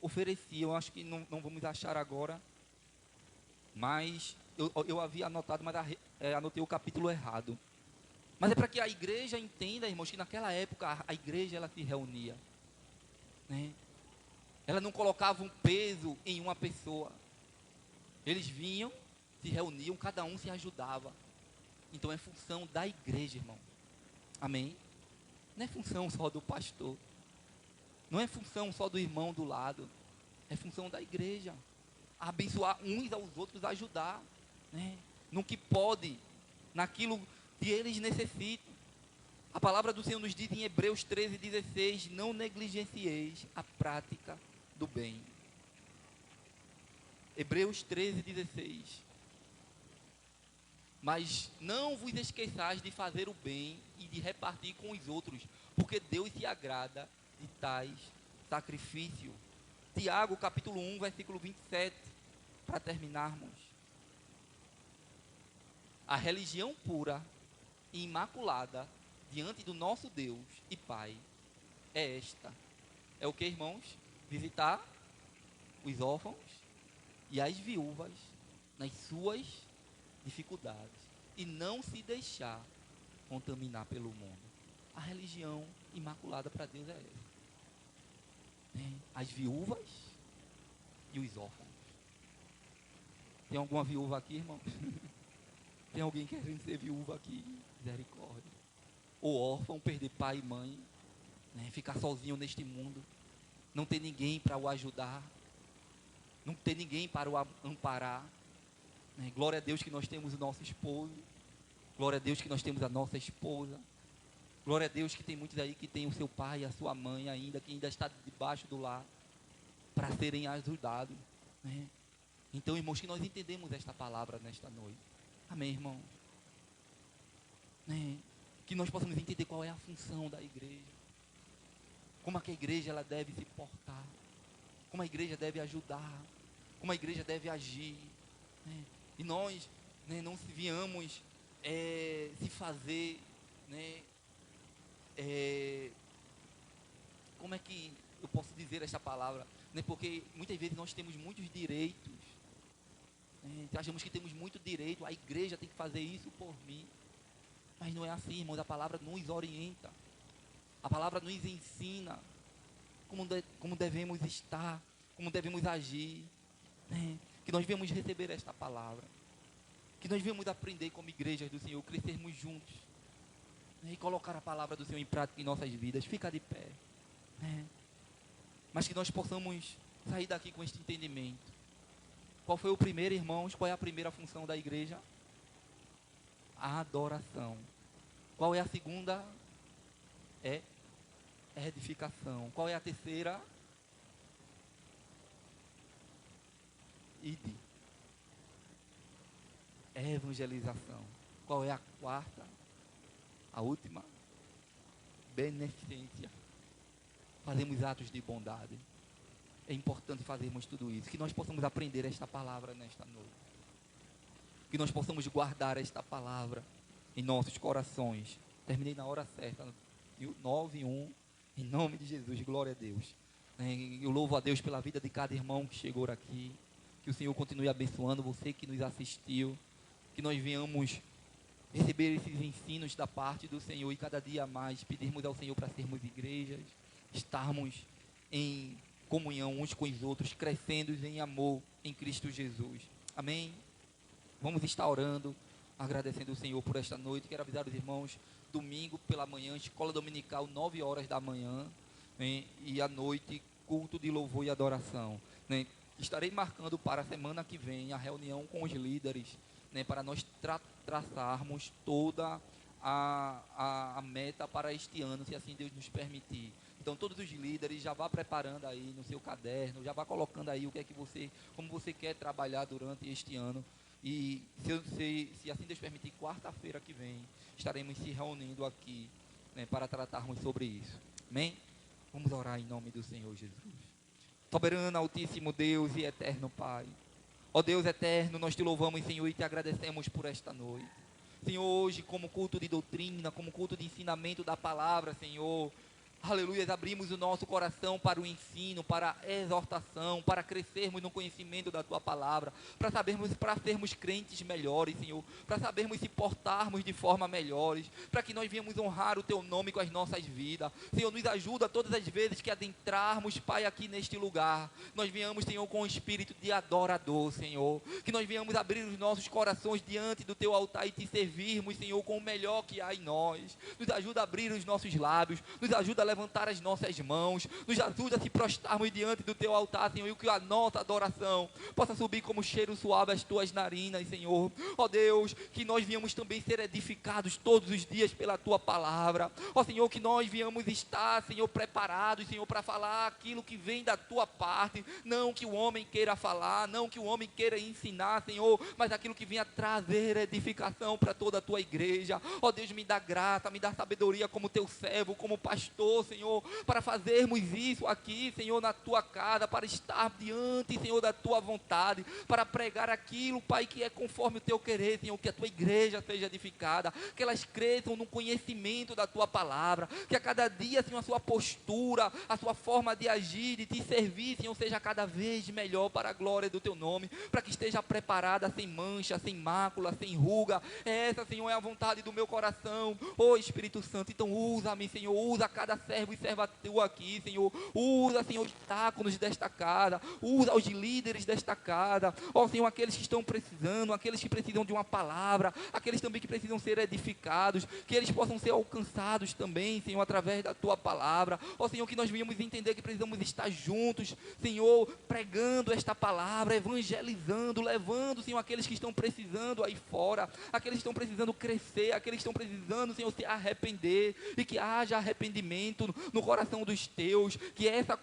Speaker 2: ofereciam, acho que não vamos achar agora, mas eu havia anotado, mas anotei o capítulo errado. Mas é para que a igreja entenda, irmãos, que naquela época a igreja ela se reunia, né? Ela não colocava um peso em uma pessoa. Eles vinham, se reuniam, cada um se ajudava. Então é função da igreja, irmão. Amém? Não é função só do pastor. Não é função só do irmão do lado. É função da igreja. Abençoar uns aos outros, ajudar, né? No que pode, naquilo que eles necessitam. A palavra do Senhor nos diz em Hebreus 13:16: não negligencieis a prática do bem. Hebreus 13:16. Mas não vos esqueçais de fazer o bem e de repartir com os outros, porque Deus se agrada de tais sacrifício. Tiago, capítulo 1, versículo 27, para terminarmos. A religião pura e imaculada diante do nosso Deus e Pai é esta. É o que, irmãos? Visitar os órfãos e as viúvas nas suas dificuldades e não se deixar contaminar pelo mundo. A religião imaculada para Deus é essa, né? As viúvas e os órfãos. Tem alguma viúva aqui, irmão? Tem alguém querendo ser viúva aqui? Misericórdia. Ou órfão, perder pai e mãe, né? Ficar sozinho neste mundo, não ter ninguém para o ajudar, não ter ninguém para o amparar. Glória a Deus que nós temos o nosso esposo. Glória a Deus que nós temos a nossa esposa. Glória a Deus que tem muitos aí que tem o seu pai e a sua mãe ainda, que ainda está debaixo do lar, para serem ajudados, né? Então, irmãos, que nós entendemos esta palavra nesta noite. Amém, irmão? Né? Que nós possamos entender qual é a função da igreja. Como é que a igreja ela deve se portar. Como a igreja deve ajudar. Como a igreja deve agir, né? E nós, né, não se viamos se fazer, né, como é que eu posso dizer essa palavra, né, porque muitas vezes nós temos muitos direitos, né, achamos que temos muito direito, a igreja tem que fazer isso por mim, mas não é assim, irmãos. A palavra nos orienta, a palavra nos ensina como devemos estar, como devemos agir, né? Que nós viemos receber esta palavra, que nós viemos aprender como igrejas do Senhor, crescermos juntos, né? E colocar a palavra do Senhor em prática em nossas vidas. Fica de pé, né? Mas que nós possamos sair daqui com este entendimento. Qual foi o primeiro, irmãos? Qual é a primeira função da igreja? A adoração. Qual é a segunda? É edificação. Qual é a terceira? Ide. Evangelização. Qual é a quarta? A última? Beneficência. Fazemos atos de bondade. É importante fazermos tudo isso. Que nós possamos aprender esta palavra nesta noite. Que nós possamos guardar esta palavra em nossos corações. Terminei na hora certa, 9:1, em nome de Jesus, glória a Deus. Eu louvo a Deus pela vida de cada irmão que chegou aqui. Que o Senhor continue abençoando você que nos assistiu. Que nós venhamos receber esses ensinos da parte do Senhor e cada dia mais pedirmos ao Senhor para sermos igrejas, estarmos em comunhão uns com os outros, crescendo em amor em Cristo Jesus. Amém? Vamos estar orando, agradecendo o Senhor por esta noite. Quero avisar os irmãos, domingo pela manhã, escola dominical, 9 horas da manhã, né? E à noite, culto de louvor e adoração, né? Estarei marcando para a semana que vem a reunião com os líderes, né? Para nós traçarmos toda a meta para este ano, se assim Deus nos permitir. Então todos os líderes já vá preparando aí no seu caderno, já vá colocando aí o que é que como você quer trabalhar durante este ano. E se assim Deus permitir, quarta-feira que vem, estaremos se reunindo aqui, né, para tratarmos sobre isso. Amém? Vamos orar em nome do Senhor Jesus. Soberano, altíssimo Deus e eterno Pai. Ó Deus eterno, nós te louvamos, Senhor, e te agradecemos por esta noite. Senhor, hoje como culto de doutrina, como culto de ensinamento da palavra, Senhor, aleluia, abrimos o nosso coração para o ensino, para a exortação, para crescermos no conhecimento da Tua palavra, para sermos crentes melhores, Senhor, para sabermos se portarmos de forma melhores, para que nós venhamos honrar o Teu nome com as nossas vidas. Senhor, nos ajuda todas as vezes que adentrarmos, Pai, aqui neste lugar, nós venhamos, Senhor, com o espírito de adorador, Senhor, que nós venhamos abrir os nossos corações diante do Teu altar e Te servirmos, Senhor, com o melhor que há em nós. Nos ajuda a abrir os nossos lábios, nos ajuda a levantar as nossas mãos, nos ajuda a se prostrarmos diante do Teu altar, Senhor, e que a nossa adoração possa subir como cheiro suave às Tuas narinas, Senhor. Ó Deus, que nós venhamos também ser edificados todos os dias pela Tua palavra. Ó Senhor, que nós venhamos estar, Senhor, preparados, Senhor, para falar aquilo que vem da Tua parte, não que o homem queira falar, não que o homem queira ensinar, Senhor, mas aquilo que venha trazer edificação para toda a Tua igreja. Ó Deus, me dá graça, me dá sabedoria como Teu servo, como pastor, Senhor, para fazermos isso aqui, Senhor, na Tua casa, para estar diante, Senhor, da Tua vontade, para pregar aquilo, Pai, que é conforme o Teu querer, Senhor, que a Tua igreja seja edificada, que elas cresçam no conhecimento da Tua palavra, que a cada dia, Senhor, a sua postura, a sua forma de agir, de Te servir, Senhor, seja cada vez melhor para a glória do Teu nome, para que esteja preparada sem mancha, sem mácula, sem ruga. Essa, Senhor, é a vontade do meu coração, ó Espírito Santo. Então usa-me, Senhor, usa cada servo e serva Tua aqui, Senhor, usa, Senhor, os diáconos desta casa, usa os líderes desta casa, ó Senhor, aqueles que estão precisando, aqueles que precisam de uma palavra, aqueles também que precisam ser edificados, que eles possam ser alcançados também, Senhor, através da Tua palavra. Ó Senhor, que nós venhamos entender que precisamos estar juntos, Senhor, pregando esta palavra, evangelizando, levando, Senhor, aqueles que estão precisando aí fora, aqueles que estão precisando crescer, aqueles que estão precisando, Senhor, se arrepender, e que haja arrependimento no coração dos Teus, que essa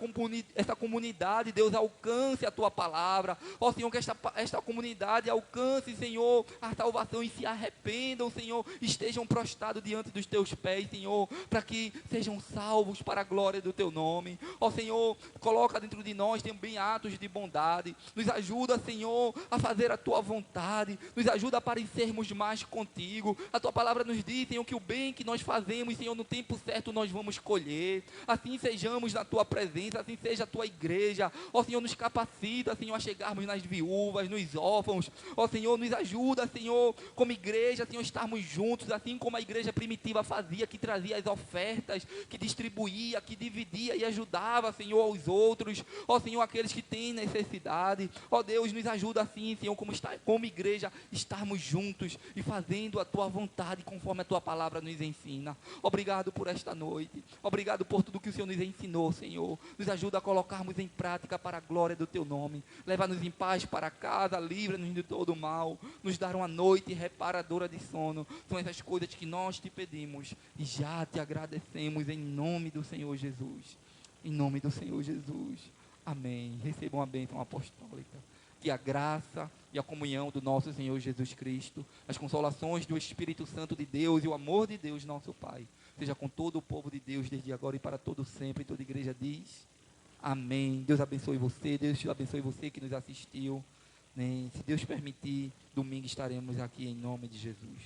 Speaker 2: comunidade, Deus, alcance a Tua palavra. Ó Senhor, que esta comunidade alcance, Senhor, a salvação e se arrependam, Senhor, estejam prostrados diante dos Teus pés, Senhor, para que sejam salvos para a glória do Teu nome. Ó Senhor, coloca dentro de nós também atos de bondade, nos ajuda, Senhor, a fazer a Tua vontade, nos ajuda a parecermos mais contigo. A Tua palavra nos diz, Senhor, que o bem que nós fazemos, Senhor, no tempo certo nós vamos colher. Assim sejamos na Tua presença, assim seja a Tua igreja. Ó Senhor, nos capacita, Senhor, a chegarmos nas viúvas, nos órfãos. Ó Senhor, nos ajuda, Senhor, como igreja, Senhor, estarmos juntos, assim como a igreja primitiva fazia, que trazia as ofertas, que distribuía, que dividia e ajudava, Senhor, aos outros. Ó Senhor, aqueles que têm necessidade. Ó Deus, nos ajuda assim, Senhor, como igreja, estarmos juntos e fazendo a Tua vontade, conforme a Tua palavra nos ensina. Obrigado por esta noite. Obrigado por tudo que o Senhor nos ensinou, Senhor. Nos ajuda a colocarmos em prática para a glória do Teu nome. Leva-nos em paz para casa, livra-nos de todo mal. Nos dar uma noite reparadora de sono. São essas coisas que nós Te pedimos e já Te agradecemos em nome do Senhor Jesus. Em nome do Senhor Jesus. Amém. Recebam a bênção apostólica. Que a graça e a comunhão do nosso Senhor Jesus Cristo, as consolações do Espírito Santo de Deus e o amor de Deus, nosso Pai, seja com todo o povo de Deus, desde agora e para todo sempre. E toda a igreja diz, amém. Deus abençoe você, Deus abençoe você que nos assistiu, né? Se Deus permitir, domingo estaremos aqui em nome de Jesus.